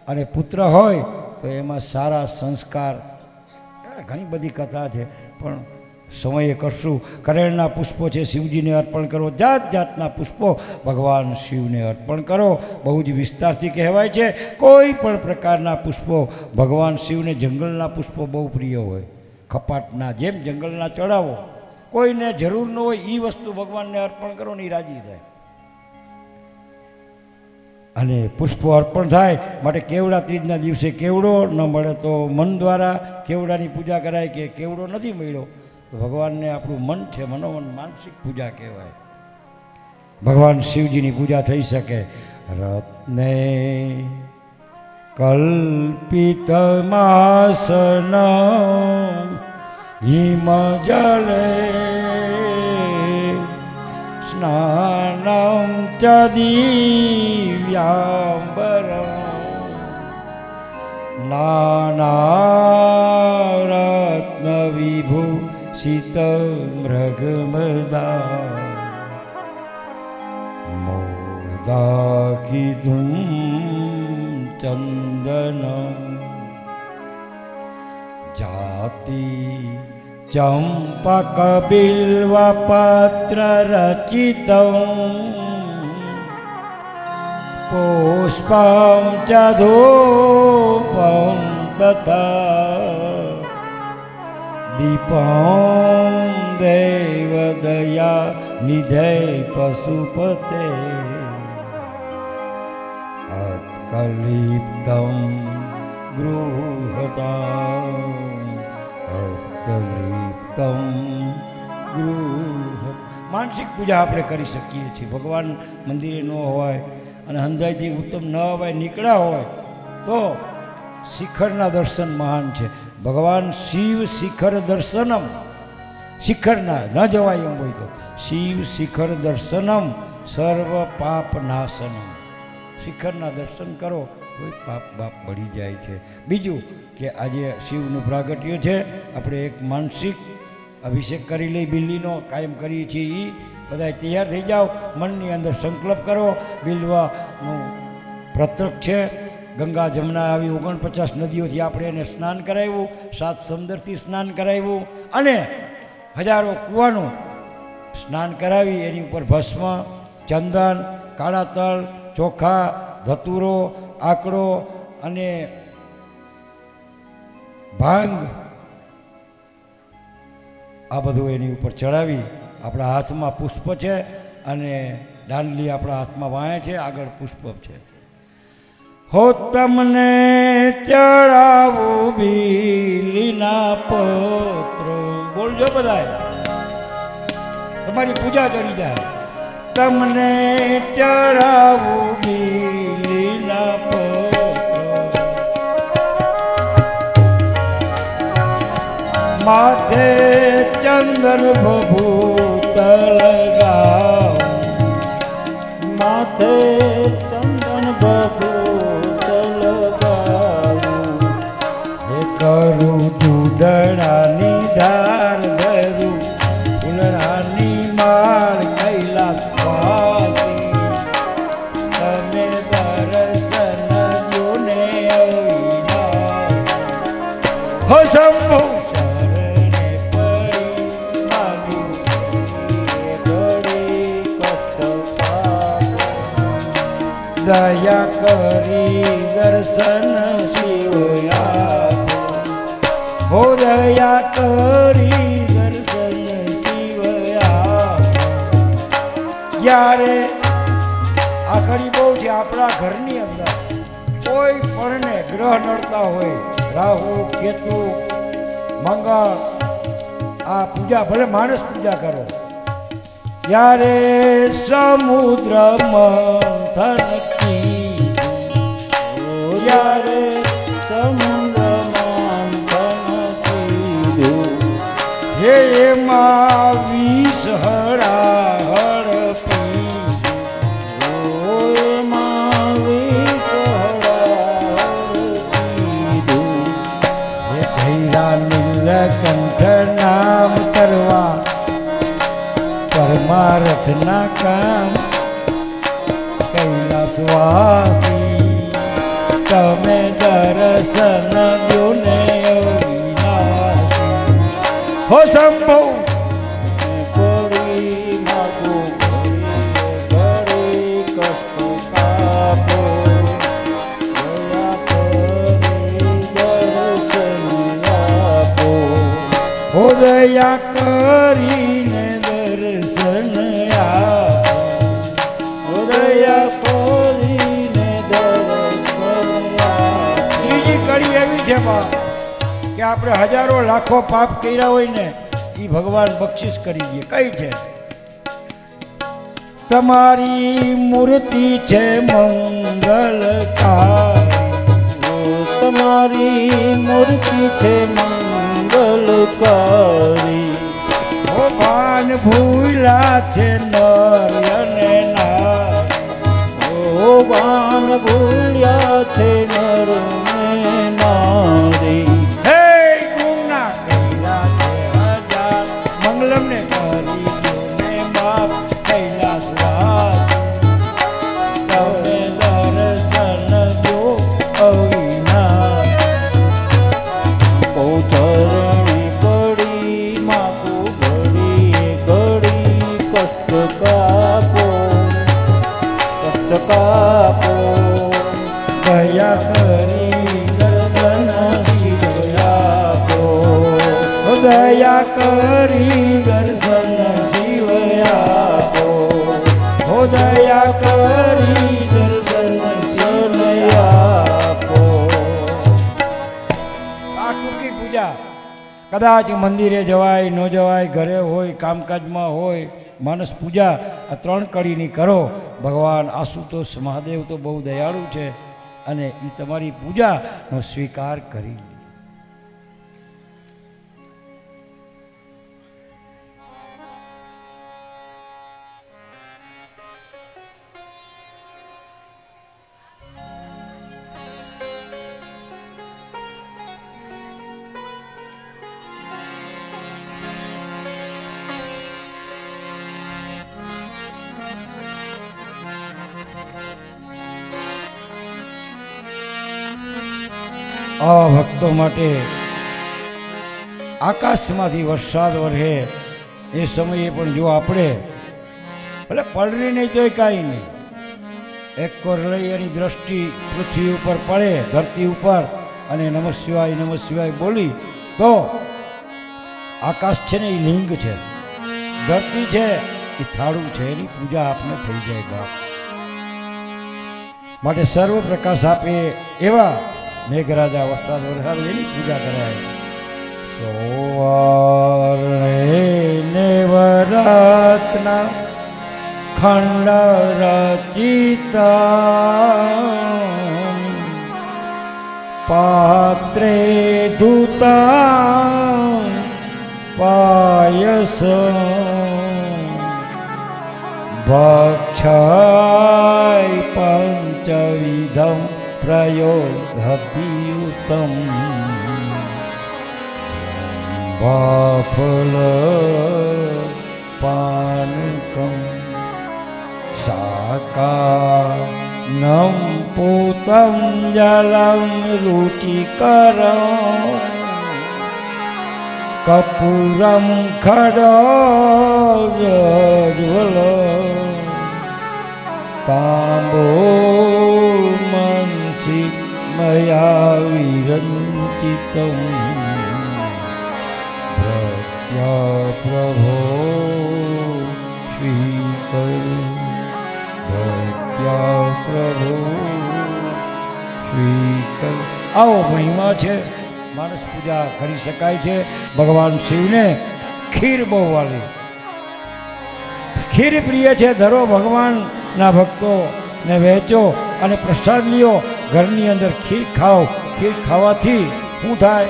અને પુત્ર હોય તો એમાં સારા સંસ્કાર. ઘણી બધી કથા છે પણ સમયે કરશું. કરેણના પુષ્પો છે શિવજીને અર્પણ કરો, જાત જાતના પુષ્પો ભગવાન શિવને અર્પણ કરો. બહુ જ વિસ્તારથી કહેવાય છે કોઈ પણ પ્રકારના પુષ્પો ભગવાન શિવને. જંગલના પુષ્પો બહુ પ્રિય હોય, કપાટના જેમ જંગલના ચડાવો. કોઈને જરૂર ન હોય એ વસ્તુ ભગવાનને અર્પણ કરો ને એ રાજી થાય. અને પુષ્પો અર્પણ થાય માટે કેવડા ત્રીજના દિવસે કેવડો ન મળે તો મન દ્વારા કેવડાની પૂજા કરાય. કે કેવડો નથી મળ્યો તો ભગવાનને આપણું મન છે, મનોમન માનસિક પૂજા કહેવાય. ભગવાન શિવજીની પૂજા થઈ શકે. રત્ને કલ્પિતમાસન હિમ જલે સ્નાનમ ચ દિવ્યાંબરમ નાનારત્ન વિભૂષિત મૃગમદા મોદાકિધું ચંદન જાતિ ચંપક બિલ્વ પત્ર રચિતં પુષ્પં ચ ધૂપં તથા દીપં દેવદયા નિધે પશુપતે અત્કલિપ્તં ગૃહતા અત્કલિપ્તં ગૃહ. માનસિક પૂજા આપણે કરી શકીએ છીએ. ભગવાન મંદિરે ન હોય અને હંધાઈથી ઉત્તમ ન હોય નીકળ્યા હોય તો શિખરના દર્શન મહાન છે. ભગવાન શિવ શિખર દર્શનમ, શિખરના ન જવાય એમ હોય તો શિવ શિખર દર્શનમ સર્વ પાપ નાશનમ. શિખરના દર્શન કરો તો પાપ બાપ બળી જાય છે. બીજું કે આજે શિવનું પ્રાગટ્ય છે, આપણે એક માનસિક અભિષેક કરી લઈ, બિલ્લીનો કાયમ કરીએ છીએ. એ બધા તૈયાર થઈ જાઓ, મનની અંદર સંકલ્પ કરો. બિલ્વાનું પ્રતક છે, ગંગા જમના આવી 49 નદીઓથી આપણે એને સ્નાન કરાવ્યું, 7 સમુદ્રથી સ્નાન કરાવ્યું, અને હજારો કૂવાનું સ્નાન કરાવી એની ઉપર ભસ્મ, ચંદન, કાળા તલ, ચોખા, ધતુરો, આકડો અને ભાંગ આ બધું એની ઉપર ચડાવી. આપણા હાથમાં પુષ્પ છે અને દાંડલી આપણા હાથમાં વાય છે, આગળ પુષ્પ છે. હો તમને ચડાવું બીલીના પત્ર. બોલજો બધાય, તમારી પૂજા ચડી જાય. તમને ચડાવું બીલીના પત્ર, માથે ચંદન ભભૂત લગાવ, માથે ચંદન ભભૂત લગાવું. હે કરું દૂધડાની ધાર ધરું, ફૂલડાની માળ કૈલાસ વાસી. તમે દર્શન જોને અવિનાશ. હો શંભુ દયા કરી દર્શન શિવયા. હો દયા કરી દર્શન શિવયા. જ્યારે આ ઘડી બહુ છે આપણા ઘરની અંદર કોઈ પણને ગ્રહ નડતા હોય, રાહુ કેતુ મંગળ, આ પૂજા ભલે માણસ પૂજા કરે ત્યારે સમુદ્ર મંથન કીધું, ત્યારે સમુદ્ર મંથન કીધું, હે એમાં વિષ હળાહળ પીધું, એમાં વિષ હળાહળ પીધું, હે ભૈરા નીલકંઠ નામ કરવા પરમાર્થના કામ, કૈલાસવાસી તમે દર્શન દો ને અવિનાશી, હો શંભુ પડી માગું ઘડી કષ્ટ કાપો, દયા કરી દર્શન આપો, હો દયા કરીને દર્શન આપો, દયા કરીને દર્શન આપો. ત્રીજી કડી એવી છે બા કે આપણે હજારો લાખો પાપ કર્યા હોય ને એ ભગવાન બક્ષિસ કરી દે. કઈ છે? તમારી મૂર્તિ છે મંગલકારી, તમારી મૂર્તિ છે મંગલકારી, હો ભાન ભૂલા છે નર અને નારી, ઓ બાન ભૂલ્યા છે નર ને નારી, હે ગુના કર્યા છે હજાર, મંગલમ ને કરી દો ને બાપ કૈલાસવાસી તમે દર્શન દો અવિનાશ, ચરણે પડી માગું ઘડી ઘડી કષ્ટ કાપો, કષ્ટ કાપો, દયા કરી દર્શન શિવ આપો, દયા કરી દર્શન શિવ આપો, હો દયા કરી દર્શન શિવ આપો. આ ટૂંકી પૂજા કદાચ મંદિરે જવાય ન જવાય, ઘરે હોય કામકાજમાં હોય, માનસ પૂજા આ 3 કડીની કરો. ભગવાન આશુતોષ મહાદેવ તો બહુ દયાળુ છે અને એ તમારી પૂજાનો સ્વીકાર કરી. આવા ભક્તો માટે આકાશમાંથી વરસાદ વરસે એ સમયે પણ જો આપણે ભલે પડરી નહીં તોય કાંઈ નહીં, એક કોર લઈ એની દ્રષ્ટિ પૃથ્વી ઉપર પડે, ધરતી ઉપર, અને નમઃ શિવાય બોલી તો આકાશ છે ને એ લિંગ છે, ધરતી છે એ થાળું છે, એની પૂજા આપને થઈ જાય બાપ. માટે સર્વ પ્રકાશ આપે એવા મેઘરાજા વરસાદ વરસાદ એની પૂજા કરાય. સોવર્ણે નેવરત્ના ખંડ રચિતા પાત્રે ધૂતા પાયસ ભક્ષાય પંચવિધમ પ્રયોગતિયુતમ બાફલ પાનકમ શાકાનમ પૂતમ જલમ રુચિકરમ કપૂરમ ખડોજ્વલ તાંબો મનસી મયા વિરંચિતમ પ્રત્યા પ્રભો સ્વીકર પ્રત્યા પ્રભો સ્વીકર. કહ્યું આવો મહિમા છે. માનસ પૂજા કરી શકાય છે. ભગવાન શિવને ખીર બહુ વાલી, ખીર પ્રિય છે. ધરો ભગવાનના ભક્તોને વહેંચો અને પ્રસાદ લ્યો. ઘરની અંદર ખીર ખાઓ. ખીર ખાવાથી શું થાય?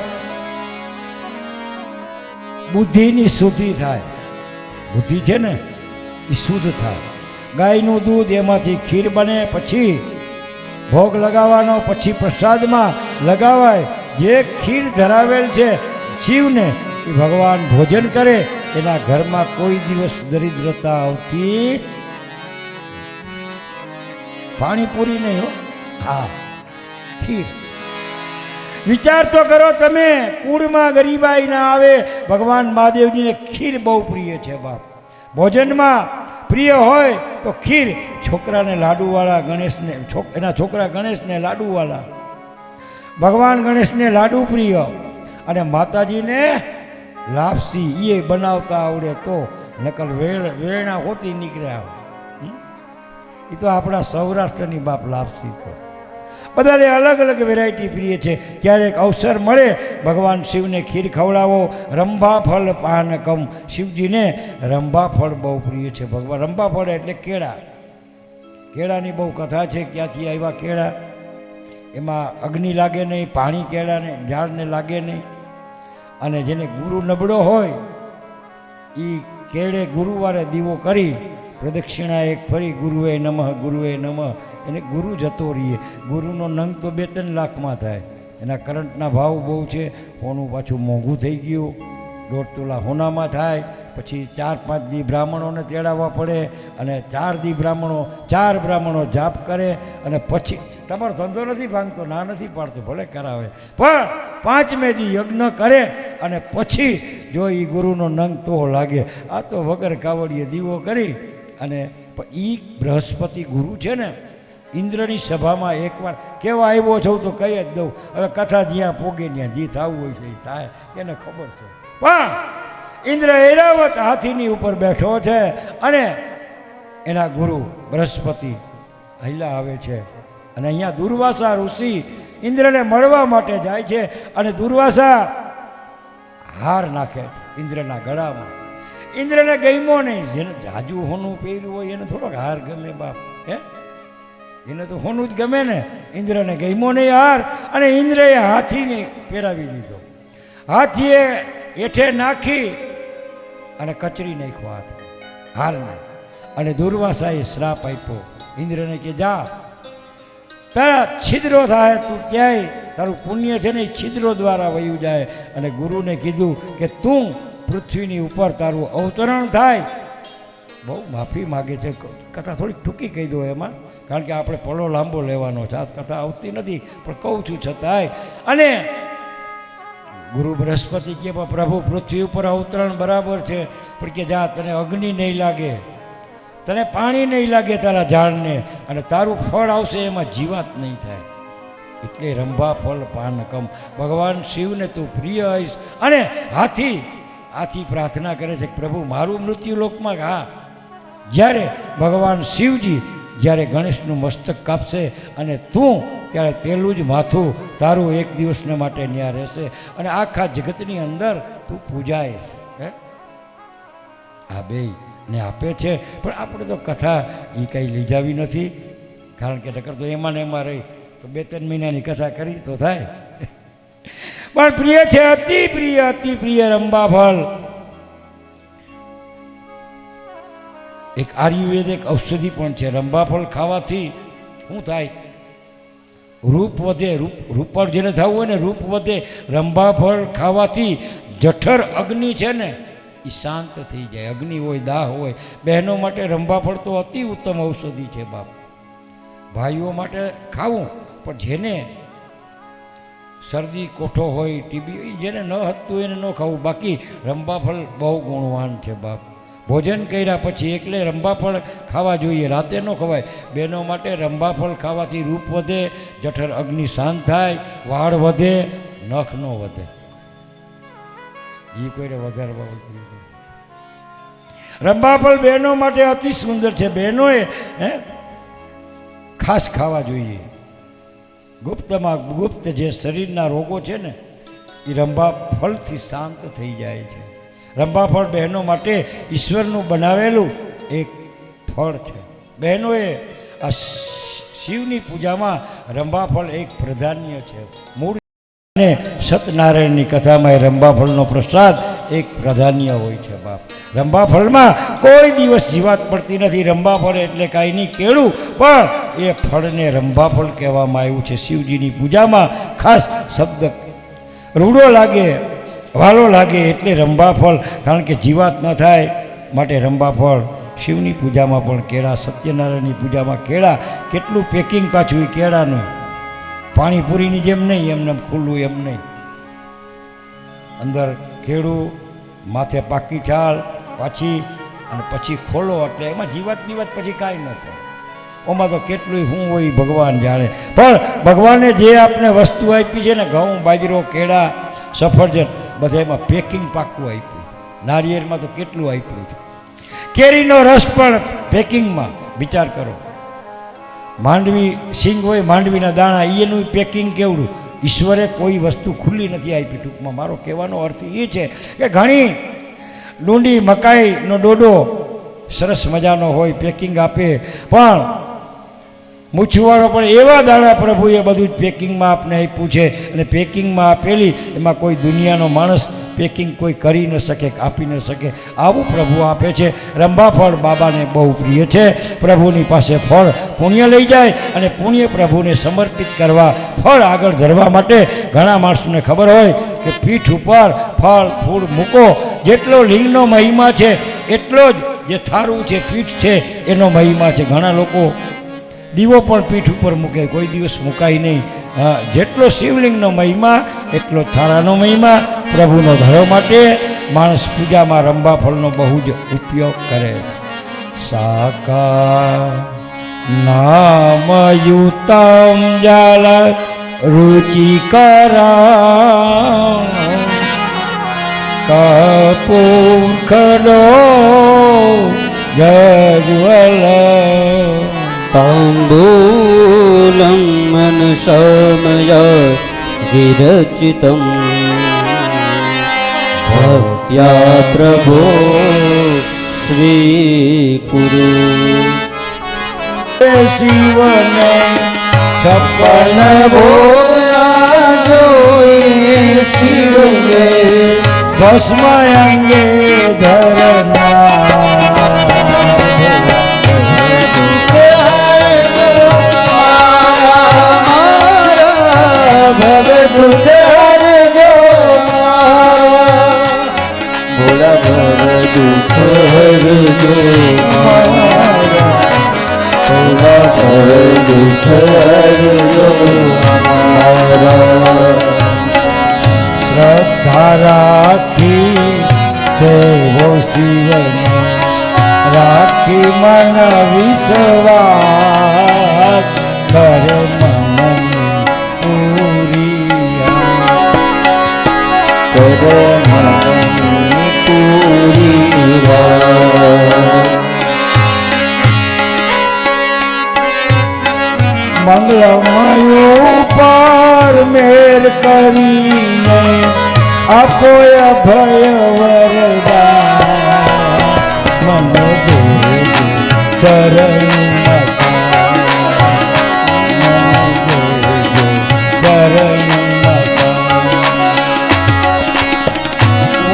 બુદ્ધિની શુદ્ધિ થાય. બુદ્ધિ છે ને એ શુદ્ધ થાય. ગાયનું દૂધ એમાંથી ખીર બને, પછી ભોગ લગાવવાનો, પછી પ્રસાદમાં લગાવાય. જે ખીર ધરાવેલ છે શિવને એ ભગવાન ભોજન કરે. એના ઘરમાં કોઈ દિવસ દરિદ્રતા આવતી. પાણીપુરી નહીં હો, હા ખીર. વિચાર તો કરો તમે, કુળમાં ગરીબાઈ ના આવે. ભગવાન મહાદેવજીને ખીર બહુ પ્રિય છે બાપ. ભોજનમાં પ્રિય હોય તો ખીર. છોકરાને લાડુવાળા, ગણેશને એના છોકરા ગણેશને લાડુવાળા. ભગવાન ગણેશને લાડુ પ્રિય અને માતાજીને લાપસી એ બનાવતા આવડે તો, નકલ વેળના હોતી નીકળ્યા. એ તો આપણા સૌરાષ્ટ્રની બાપ લાપસી. તો બધાને અલગ અલગ વેરાયટી પ્રિય છે. ક્યારેક અવસર મળે ભગવાન શિવને ખીર ખવડાવો. રંભાફળ પાનકમ, શિવજીને રંભાફળ બહુ પ્રિય છે. ભગવાન રંભાફળ એટલે કેળા. કેળાની બહુ કથા છે. ક્યાંથી આવ્યા કેળા? એમાં અગ્નિ લાગે નહીં, પાણી કેળાને ઝાડને લાગે નહીં. અને જેને ગુરુ નબળો હોય એ કેળે ગુરુવારે દીવો કરી પ્રદક્ષિણા એક ફરી ગુરુએ નમઃ ગુરુએ નમઃ. એને ગુરુ જતો રહીએ. ગુરુનો નંગ તો 2-3 લાખમાં થાય. એના કરંટના ભાવ બહુ છે. સોનું પાછું મોંઘું થઈ ગયું. 1.5 તોલા હોનામાં થાય. પછી 4-5 દી બ્રાહ્મણોને તેડાવવા પડે. અને 4 દી બ્રાહ્મણો 4 બ્રાહ્મણો જાપ કરે. અને પછી તમારો ધંધો નથી ભાંગતો, ના નથી પાડતો, ભલે કરાવે, પણ 5મે દી યજ્ઞ કરે. અને પછી જો એ ગુરુનો નંગ તો લાગે. આ તો વગર કાવડીએ દીવો કરી. અને એ બૃહસ્પતિ ગુરુ છે ને, ઇન્દ્રની સભામાં એકવાર કેવા આવ્યો છું તો કહી જ દઉં. હવે કથા જ્યાં પોગે ત્યાં જે થવું હોય છે એ થાય, એને ખબર છે. પણ ઇન્દ્ર ઐરાવત હાથીની ઉપર બેઠો છે અને એના ગુરુ બૃહસ્પતિ હૈલા આવે છે. અને અહીંયા દુર્વાસા ઋષિ ઇન્દ્રને મળવા માટે જાય છે. અને દુર્વાસા હાર નાખે ઇન્દ્રના ગળામાં. ઇન્દ્રને ગમ્યો નહીં. જેને જાજુ હોનું પહેર્યું હોય એને થોડોક હાર ગમે બાપ, હે? એને તો હોનું જ ગમે ને. ઇન્દ્રને ગમ્યો નહીં હાર. અને ઇન્દ્રએ હાથીને પહેરાવી દીધો. હાથીએ હેઠે નાખી અને કચરી નાખ્યો હાથ હારને. અને દુર્વાસાએ શ્રાપ આપ્યો ઇન્દ્રને કે જા, તારા છિદ્રો થાય, તું ક્યાંય તારું પુણ્ય છે ને એ છિદ્રો દ્વારા વયું જાય. અને ગુરુને કીધું કે તું પૃથ્વીની ઉપર તારું અવતરણ થાય. બહુ માફી માગે છે. કથા થોડીક ટૂંકી કહી દો એમાં, કારણ કે આપણે પળો લાંબો લેવાનો છે. આ કથા આવતી નથી પણ કહું છું છતાંય. અને ગુરુ બૃહસ્પતિ કે પ્રભુ પૃથ્વી ઉપર અવતરણ બરાબર છે, પણ કે જા, તને અગ્નિ નહીં લાગે, તને પાણી નહીં લાગે તારા ઝાડને, અને તારું ફળ આવશે એમાં જીવાત નહીં થાય. એટલે રંભા ફળ પાનકમ. ભગવાન શિવને તું પ્રિય હઈશ. અને હાથી પ્રાર્થના કરે છે કે પ્રભુ મારું મૃત્યુ લોકમાં. હા, જ્યારે ભગવાન શિવજી જ્યારે ગણેશનું મસ્તક કાપશે અને તું, ત્યારે પેલું જ માથું તારું એક દિવસને માટે ન્યા રહેશે. અને આખા જગતની અંદર તું પૂજાઈશ. હે, આ બેય ને આપે છે. પણ આપણે તો કથા એ કંઈ લઈ જાવી નથી, કારણ કે નકર તો એમાં ને એમાં રહી તો 2-3 મહિનાની કથા કરી તો થાય. પણ પ્રિય છે, અતિ પ્રિય રંભાફળ. એક આયુર્વેદિક ઔષધિ પણ છે. રંભાફળ ખાવાથી શું થાય? રૂપ વધે. રૂપળ જેને થવું હોય ને રૂપ વધે. રંભાફળ ખાવાથી જઠર અગ્નિ છે ને એ શાંત થઈ જાય. અગ્નિ હોય, દાહ હોય. બહેનો માટે રંભાફળ તો અતિ ઉત્તમ ઔષધિ છે બાપ. ભાઈઓ માટે ખાવું, પણ જેને શરદી કોઠો હોય, ટીબી, જેને ન હતું એને ન ખાવું. બાકી રંભાફળ બહુ ગુણવાન છે બાપ. ભોજન કર્યા પછી એકલે રંભાફળ ખાવા જોઈએ, રાતે ન ખવાય. બહેનો માટે રંભાફળ ખાવાથી રૂપ વધે, જઠર અગ્નિ શાંત થાય, વાળ વધે, નખ ન વધે. એ કોઈને વધારવા વધુ રંભાફળ બહેનો માટે અતિ સુંદર છે. બહેનોએ ખાસ ખાવા જોઈએ. ગુપ્તમાં ગુપ્ત જે શરીરના રોગો છે ને એ રંભા ફળથી શાંત થઈ જાય છે. રંભા ફળ બહેનો માટે ઈશ્વરનું બનાવેલું એક ફળ છે. બહેનોએ આ શિવની પૂજામાં રંભા ફળ એક પ્રાધાન્ય છે. મૂળ અને સત્યનારાયણની કથામાં એ રંભા ફળનો પ્રસાદ એક પ્રાધાન્ય હોય છે. બાપ, રંભા ફળમાં કોઈ દિવસ જીવાત પડતી નથી. રંભા ફળ એટલે કાંઈ નહીં, કેળું, પણ એ ફળને રંભા ફળ કહેવામાં આવ્યું છે. શિવજીની પૂજામાં ખાસ શબ્દ રૂડો લાગે, વાલો લાગે એટલે રંભા ફળ, કારણ કે જીવાત ન થાય માટે રંભા ફળ. શિવની પૂજામાં પણ કેળા, સત્યનારાયણની પૂજામાં કેળા. કેટલું પેકિંગ પાછું એ કેળાનું, પાણીપુરીની જેમ નહીં, એમને ખુલ્લું એમ નહીં. અંદર કેળું, માથે પાકી છાલ, પાછી અને પછી ખોલો એટલે એમાં જીવાત બીવાત પછી કાંઈ ન પડે. ઓમાં તો કેટલું શું હોય ભગવાન જાણે. પણ ભગવાને જે આપણે વસ્તુ આપી છે ને, ઘઉં, બાજરો, કેળા, સફરજન, બધા એમાં પેકિંગ પાકું આપ્યું. નારિયેળમાં તો કેટલું આપ્યું છે. કેરીનો રસ પણ પેકિંગમાં, વિચાર કરો. માંડવી સિંગ હોય, માંડવીના દાણા, એનું પેકિંગ કેવડું. ઈશ્વરે કોઈ વસ્તુ ખુલ્લી નથી આપી. ટૂંકમાં મારો કહેવાનો અર્થ એ છે કે ઘણી ડુંડી, મકાઈનો ડોડો સરસ મજાનો હોય, પેકિંગ આપે, પણ મૂછવાળો પણ એવા દાણા પ્રભુએ બધું જ પેકિંગમાં આપને આપ્યું છે. અને પેકિંગમાં આપેલી એમાં કોઈ દુનિયાનો માણસ પેકિંગ કોઈ કરી ન શકે, આપી ન શકે, આવું પ્રભુ આપે છે. રંભા ફળ બાબાને બહુ પ્રિય છે. પ્રભુની પાસે ફળ પુણ્ય લઈ જાય અને પુણ્ય પ્રભુને સમર્પિત કરવા, ફળ આગળ ધરવા માટે ઘણા માણસોને ખબર હોય કે પીઠ ઉપર ફળ ફૂલ મૂકો. જેટલો લિંગનો મહિમા છે એટલો જ જે થારું છે, પીઠ છે, એનો મહિમા છે. ઘણા લોકો દીવો પણ પીઠ ઉપર મૂકે, કોઈ દિવસ મુકાય નહીં. જેટલો શિવલિંગનો મહિમા એટલો થારાનો મહિમા. પ્રભુનો ધરો માટે માણસ પૂજામાં રંભા ફળનો બહુ જ ઉપયોગ કરે. સાકા નામયુતમ જલ રુચિકરા કપૂર ખડો જજ્વલ તાંબૂલમ મનસમય વિરચિતમ ભક્ત્યા પ્રભો સ્વીકુરુ. શિવને છપ્પન ભોગના જોઈ શિવને ભસ્મ અંગે ધરના શ્રદ્ધા રાખી સેવો શિવને રાખી મન વિશ્વાસ કરે મન પૂરી કરે મન પૂરી. મંગળમયો પર મેર કરીને આપો અભય વરદાન. મન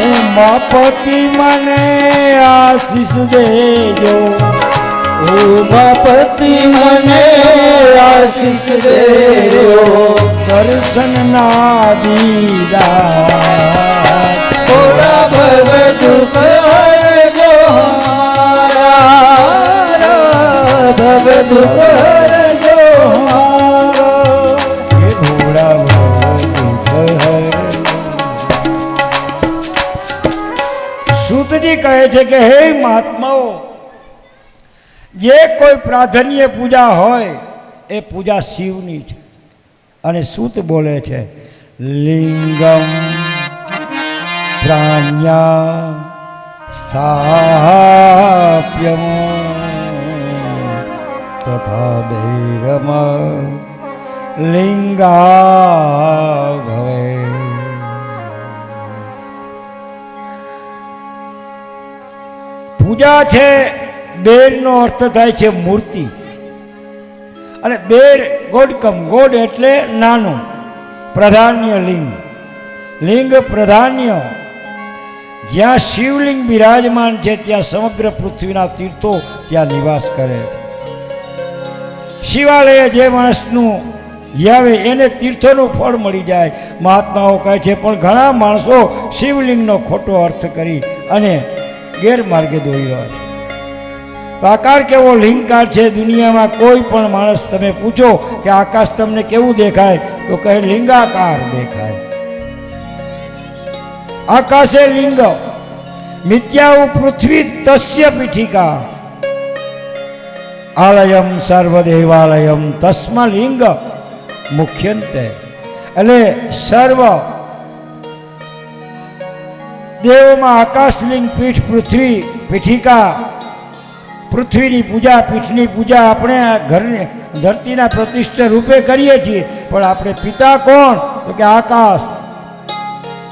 ઉમાપતિ મને આશીષ દેજો. ઉમાપતિ મને આશીષ દેજો. દર્શન ના દીદાર થોડા ભવ દુઃખ હરજો હમારા. ભવ દુઃખ હરજો હમારા. હે ભોળા સૂતજી કહે છે કે હે મહાત્માઓ, જે કોઈ પ્રાધાન્ય પૂજા હોય એ પૂજા શિવની છે. અને સૂત બોલે છે લિંગમ પ્રાણ્યા સ્થાપ્યમ તથા ભૈરમ લિંગા ભવે. પૂજા છે બેરનો અર્થ થાય છે મૂર્તિ, અને બેર ગોડકમ, ગોડ એટલે નાનું, પ્રધાન્ય લિંગ, લિંગ પ્રધાન્ય. જ્યાં શિવલિંગ બિરાજમાન છે ત્યાં સમગ્ર પૃથ્વીના તીર્થો ત્યાં નિવાસ કરે. શિવાલય જે માણસનું આવે એને તીર્થોનું ફળ મળી જાય, મહાત્માઓ કહે છે. પણ ઘણા માણસો શિવલિંગનો ખોટો અર્થ કરી અને ગેરમાર્ગે દોરી રહ્યા છે. આકાર કેવો લિંગકાર છે દુનિયામાં. કોઈ પણ માણસ તમે પૂછો કે આકાશ તમને કેવું દેખાય તો કહે લિંગાકાર દેખાય. આકાશે લિંગ, મિથ્યાઉ પૃથ્વી તસ્ય પીઠિકા, આલયમ સર્વદેવાલયમ તસ્મા લિંગ મુખ્યંતે. એટલે સર્વ દેવોમાં આકાશલિંગ, પીઠ પૃથ્વી, પીઠિકા, પૃથ્વીની પૂજા, પીઠની પૂજા આપણે આ ઘરની ધરતીના પ્રતિષ્ઠા રૂપે કરીએ છીએ. પણ આપણે પિતા કોણ તો કે આકાશ,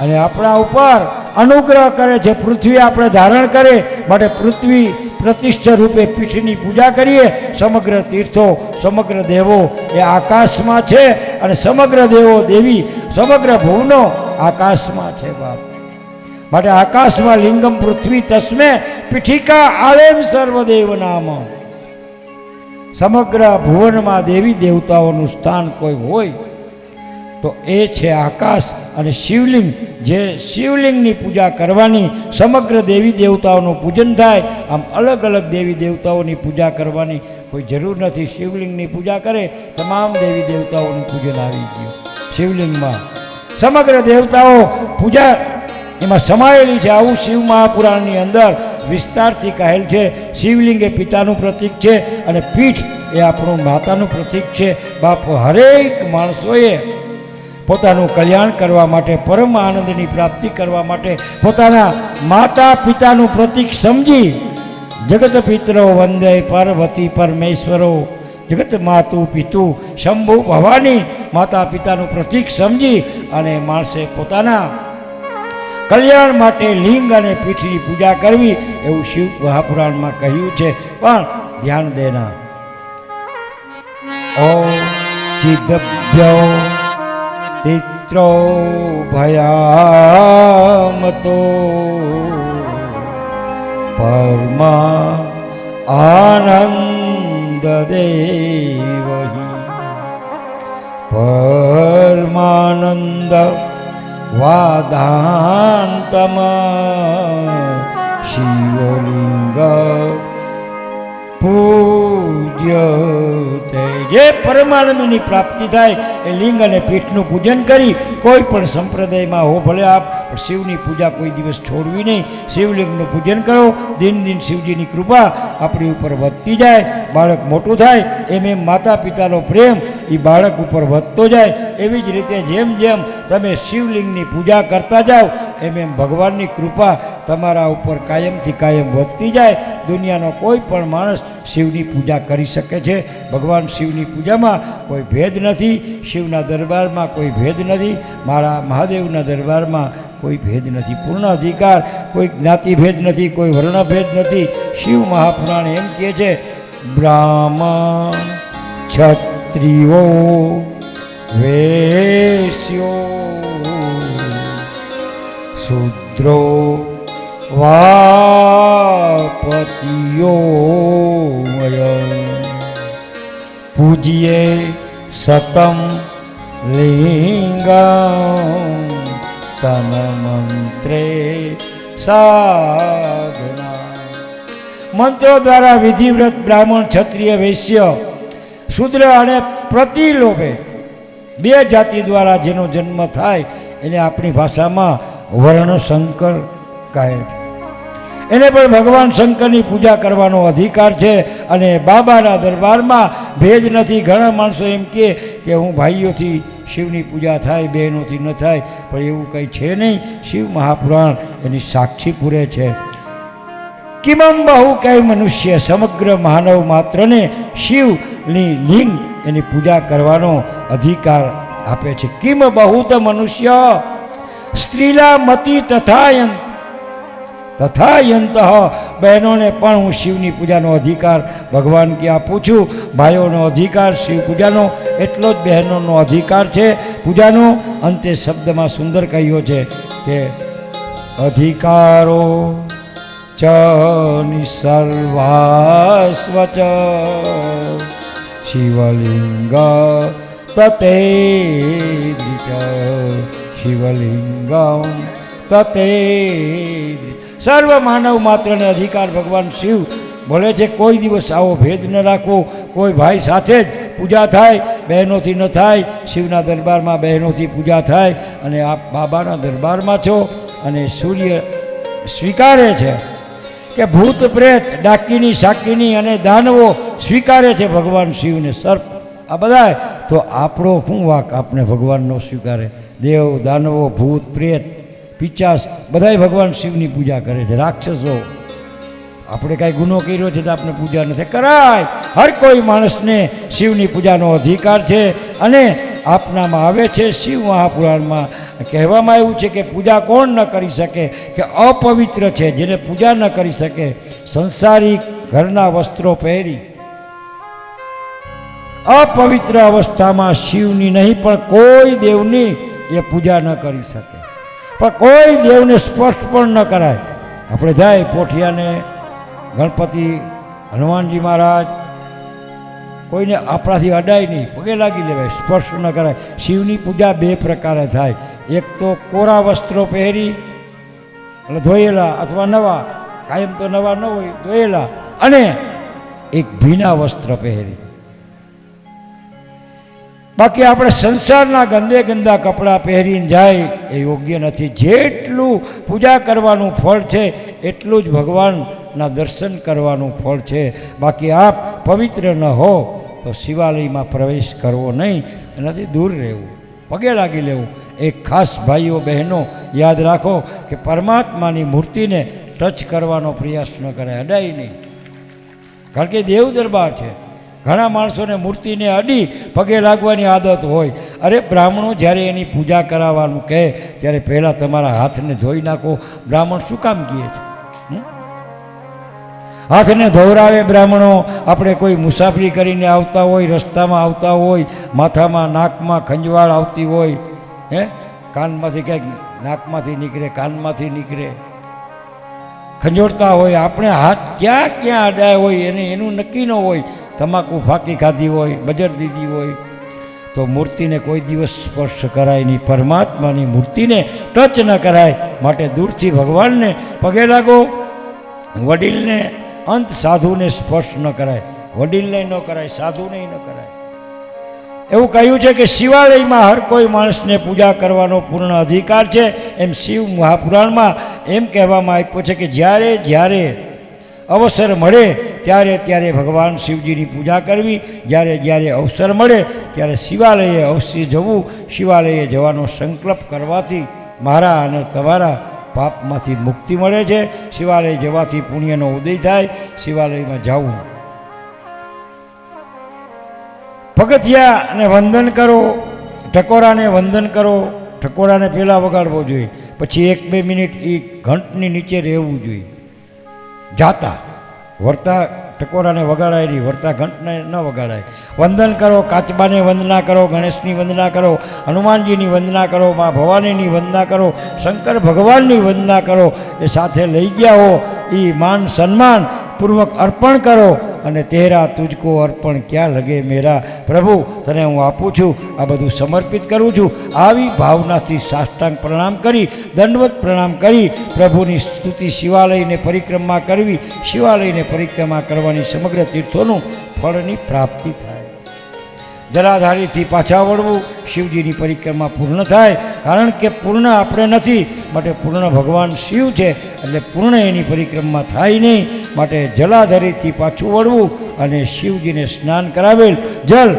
અને આપણા ઉપર અનુગ્રહ કરે છે. પૃથ્વી આપણે ધારણ કરે માટે પૃથ્વી પ્રતિષ્ઠા રૂપે પીઠની પૂજા કરીએ. સમગ્ર તીર્થો, સમગ્ર દેવો એ આકાશમાં છે, અને સમગ્ર દેવો દેવી, સમગ્ર ભુવનો આકાશમાં છે બાપ. માટે આકાશમાં લિંગમ પૃથ્વી તસ્મે પીઠિકા આલેમ સર્વદેવ નામ. સમગ્ર ભુવનમાં દેવી દેવતાઓનું સ્થાન કોઈ હોય તો એ છે આકાશ. અને શિવલિંગ, જે શિવલિંગની પૂજા કરવાની, સમગ્ર દેવી દેવતાઓનું પૂજન થાય. આમ અલગ અલગ દેવી દેવતાઓની પૂજા કરવાની કોઈ જરૂર નથી. શિવલિંગની પૂજા કરે તમામ દેવી દેવતાઓનું પૂજન આવી ગયું. શિવલિંગમાં સમગ્ર દેવતાઓ પૂજા એમાં સમાયેલી છે. આવું શિવ મહાપુરાણની અંદર વિસ્તારથી કહેલ છે. શિવલિંગ એ પિતાનું પ્રતીક છે, અને પીઠ એ આપણું માતાનું પ્રતીક છે. બાપ, હરેક માણસોએ પોતાનું કલ્યાણ કરવા માટે, પરમ આનંદની પ્રાપ્તિ કરવા માટે પોતાના માતા પિતાનું પ્રતીક સમજી, જગત પિતરો વંદે પાર્વતી પરમેશ્વરો, જગત માતુ પિતુ શંભુ ભવાની, માતા પિતાનું પ્રતીક સમજી અને માણસે પોતાના કલ્યાણ માટે લિંગ અને પીઠની પૂજા કરવી એવું શિવ મહાપુરાણમાં કહ્યું છે. પણ ધ્યાન દેના. ઓ ચિદભ્યો પિત્રો ભયામતો પરમા આનંદ દેવહી, પરમાનંદ વાદાંતમ શિવલિંગ પૂજ્યતે. જે પરમાનંદની પ્રાપ્તિ થાય એ લિંગ અને પીઠનું પૂજન કરી કોઈ પણ સંપ્રદાયમાં હો ભલે આપ, શિવની પૂજા કોઈ દિવસ છોડવી નહીં. શિવલિંગનું પૂજન કરો, દિન દિન શિવજીની કૃપા આપણી ઉપર વધતી જાય. બાળક મોટું થાય એમ એમ માતા પિતાનો પ્રેમ એ બાળક ઉપર વધતો જાય. એવી જ રીતે જેમ જેમ તમે શિવલિંગની પૂજા કરતા જાઓ એમ એમ ભગવાનની કૃપા તમારા ઉપર કાયમથી કાયમ વધતી જાય. દુનિયાનો કોઈ પણ માણસ શિવની પૂજા કરી શકે છે. ભગવાન શિવની પૂજામાં કોઈ ભેદ નથી, શિવના દરબારમાં કોઈ ભેદ નથી, મારા મહાદેવના દરબારમાં કોઈ ભેદ નથી. પૂર્ણ અધિકાર, કોઈ જ્ઞાતિભેદ નથી, કોઈ વર્ણભેદ નથી. શિવ મહાપુરાણ એમ કહે છે, બ્રાહ્મણ ક્ષત્રિયો વૈશ્યો શૂદ્રો વાપતિયો પૂજ્યે સતમ લિંગમ તન મંત્રે સાધના. મંત્રો દ્વારા વિધિવ્રત બ્રાહ્મણ, ક્ષત્રિય, વૈશ્ય, શૂદ્ર અને પ્રતિલોભે બે જાતિ દ્વારા જેનો જન્મ થાય એને આપણી ભાષામાં વર્ણશંકર કહે છે. એને પણ ભગવાન શંકરની પૂજા કરવાનો અધિકાર છે. અને બાબાના દરબારમાં ભેદ નથી. ઘણા માણસો એમ કહે કે હું ભાઈઓથી શિવની પૂજા થાય, બહેનોથી ન થાય, પણ એવું કંઈ છે નહીં. શિવ મહાપુરાણ એની સાક્ષી પૂરે છે. કિમમ બહુ કહે મનુષ્ય, સમગ્ર માનવ માત્રને શિવની લિંગ એની પૂજા કરવાનો અધિકાર આપે છે. કિમ બહુત મનુષ્ય સ્ત્રીલા મતિ તથાયંત બહેનોને પણ હું શિવની પૂજાનો અધિકાર ભગવાન કે આપું છું. ભાઈઓનો અધિકાર શિવ પૂજાનો એટલો જ બહેનોનો અધિકાર છે પૂજાનો. અંતે શબ્દમાં સુંદર કહ્યો છે કે અધિકારો ચ નિસર્વાસ્વ ચ શિવલિંગ તતે શિવલિંગમ તતે. સર્વ માનવ માત્રને અધિકાર ભગવાન શિવ બોલે છે કોઈ દિવસ આવો ભેદ ન રાખવો. કોઈ ભાઈ સાથે જ પૂજા થાય, બહેનોથી ન થાય. શિવના દરબારમાં બહેનોથી પૂજા થાય અને આપ બાબાના દરબારમાં છો. અને સૂર્ય સ્વીકારે છે કે ભૂત પ્રેત ડાકીની શાકીની અને દાનવો સ્વીકારે છે ભગવાન શિવને. સર્પ આ બધા તો આપણો શું વાક આપને ભગવાનનો સ્વીકારે. દેવ દાનવો ભૂત પ્રેત પિચાસ બધાય ભગવાન શિવની પૂજા કરે છે. રાક્ષસો આપણે કાંઈ ગુનો કર્યો છે તો આપણે પૂજા નથી કરાય. હર કોઈ માણસને શિવની પૂજાનો અધિકાર છે. અને આપનામાં આવે છે શિવ મહાપુરાણમાં કહેવામાં આવ્યું છે કે પૂજા કોણ ન કરી શકે કે અપવિત્ર છે જેને પૂજા ન કરી શકે. સંસારી ઘરના વસ્ત્રો પહેરી અપવિત્ર અવસ્થામાં શિવની નહીં પણ કોઈ દેવની એ પૂજા ન કરી શકે. પણ કોઈ દેવને સ્પર્શ પણ ન કરાય. આપણે જાય પોઠિયાને ગણપતિ હનુમાનજી મહારાજ કોઈને આપણાથી અડાય નહીં, પગે લાગી લેવાય, સ્પર્શ ન કરાય. શિવની પૂજા બે પ્રકારે થાય. એક તો કોરા વસ્ત્રો પહેરી એટલે ધોયેલા અથવા નવા, કાયમ તો નવા ન હોય ધોયેલા, અને એક ભીના વસ્ત્ર પહેરી. બાકી આપણે સંસારના ગંદે ગંદા કપડાં પહેરીને જાય એ યોગ્ય નથી. જેટલું પૂજા કરવાનું ફળ છે એટલું જ ભગવાનના દર્શન કરવાનું ફળ છે. બાકી આપ પવિત્ર ન હો તો શિવાલયમાં પ્રવેશ કરવો નહીં, એનાથી દૂર રહેવું, પગે લાગી લેવું. એક ખાસ ભાઈઓ બહેનો યાદ રાખો કે પરમાત્માની મૂર્તિને ટચ કરવાનો પ્રયાસ ન કરાય, અડાય નહીં. કારણ કે દેવ દરબાર છે. ઘણા માણસોને મૂર્તિને અડી પગે લાગવાની આદત હોય. અરે બ્રાહ્મણો જ્યારે એની પૂજા કરાવવાનું કહે ત્યારે પહેલાં તમારા હાથને ધોઈ નાખો. બ્રાહ્મણ શું કામ કહે છે? હાથને ધોવરાવે બ્રાહ્મણો. આપણે કોઈ મુસાફરી કરીને આવતા હોય, રસ્તામાં આવતા હોય, માથામાં નાકમાં ખંજવાળ આવતી હોય, કાનમાંથી કંઈક નાકમાંથી નીકળે, કાનમાંથી નીકળે, ખંજોળતા હોય, આપણે હાથ ક્યાં ક્યાં અડાય હોય એનું નક્કી ન હોય. તમાકુ ફાંકી ખાધી હોય, બજર દીધી હોય, તો મૂર્તિને કોઈ દિવસ સ્પર્શ કરાય નહીં. પરમાત્માની મૂર્તિને ટચ ન કરાય. માટે દૂરથી ભગવાનને પગે લાગો. વડીલને અંત સાધુને સ્પર્શ ન કરાય. વડીલને ન કરાય, સાધુને ન કરાય. એવું કહ્યું છે કે શિવાલયમાં હર કોઈ માણસને પૂજા કરવાનો પૂર્ણ અધિકાર છે. એમ શિવ મહાપુરાણમાં એમ કહેવામાં આવ્યું છે કે જ્યારે જ્યારે અવસર મળે ત્યારે ત્યારે ભગવાન શિવજીની પૂજા કરવી. જ્યારે જ્યારે અવસર મળે ત્યારે શિવાલયે અવશ્ય જવું. શિવાલયે જવાનો સંકલ્પ કરવાથી મારા અને તમારા પાપમાંથી મુક્તિ મળે છે. શિવાલય જવાથી પુણ્યનો ઉદય થાય. શિવાલયમાં જવું. પગથિયાને વંદન કરો, ટકોરાને વંદન કરો. ટકોરાને પહેલાં વગાડવો જોઈએ, પછી 1-2 મિનિટ એ ઘંટની નીચે રહેવું જોઈએ. જાતા વર્તા ટકોરાને વગાડાય નહીં, વર્તા ઘંટને ન વગાડાય. વંદન કરો, કાચબાને વંદના કરો, ગણેશની વંદના કરો, હનુમાનજીની વંદના કરો, મા ભવાનીની વંદના કરો, શંકર ભગવાનની વંદના કરો. એ સાથે લઈ ગયા હો એ માન સન્માન પૂર્વક અર્પણ કરો. અને તેરા તુજકો અર્પણ ક્યાં લગે મેરા, પ્રભુ તને હું આપું છું, આ બધું સમર્પિત કરું છું. આવી ભાવનાથી સાષ્ટાંગ પ્રણામ કરી, દંડવત પ્રણામ કરી પ્રભુની સ્તુતિ, શિવાલયને પરિક્રમા કરવી. શિવાલયને પરિક્રમા કરવાની સમગ્ર તીર્થોનું ફળની પ્રાપ્તિ થાય. જલાધારીથી પાછા વળવું, શિવજીની પરિક્રમા પૂર્ણ થાય. કારણ કે પૂર્ણ આપણે નથી, માટે પૂર્ણ ભગવાન શિવ છે, એટલે પૂર્ણ એની પરિક્રમા થાય નહીં. માટે જલાધારીથી પાછું વળવું અને શિવજીને સ્નાન કરાવેલ જલ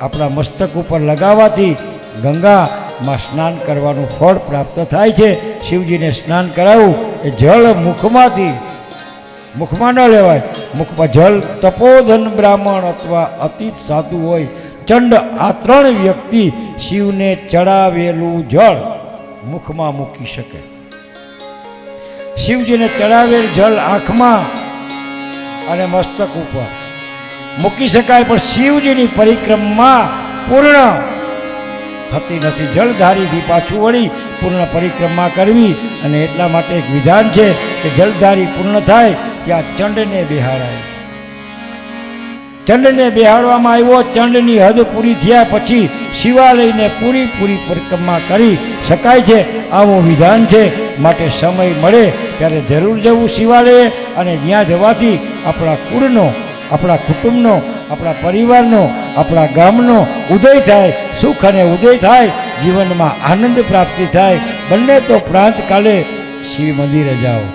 આપણા મસ્તક ઉપર લગાવવાથી ગંગામાં સ્નાન કરવાનું ફળ પ્રાપ્ત થાય છે. શિવજીને સ્નાન કરાવવું એ જળ મુખમાં ન લેવાય. મુખમાં જલ તપોધન બ્રાહ્મણ અથવા અતિત સાધુ હોય, ચંડ આ ત્રણ વ્યક્તિ શિવને ચડાવેલું જળ મુખમાં મૂકી શકે. શિવજીને ચડાવેલ જળ આંખમાં અને મસ્તક ઉપર મૂકી શકાય, પણ શિવજીની પરિક્રમા પૂર્ણ થતી નથી. જળધારીથી પાછું વળી પૂર્ણ પરિક્રમા કરવી, અને એટલા માટે એક વિધાન છે કે જળધારી પૂર્ણ થાય ત્યાં ચંડને બેહાડાય. ચંડને બેહાડવામાં આવ્યો. ચંડની હદ પૂરી થયા પછી શિવાલયને પૂરી પરિક્રમા કરી શકાય છે, આવું વિધાન છે. માટે સમય મળે ત્યારે જરૂર જવું શિવાલયે, અને ત્યાં જવાથી આપણા કુળનો, આપણા કુટુંબનો, આપણા પરિવારનો, આપણા ગામનો ઉદય થાય, સુખ અને ઉદય થાય, જીવનમાં આનંદ પ્રાપ્તિ થાય. બંને તો પ્રાંત કાલે શિવ મંદિરે જાઓ.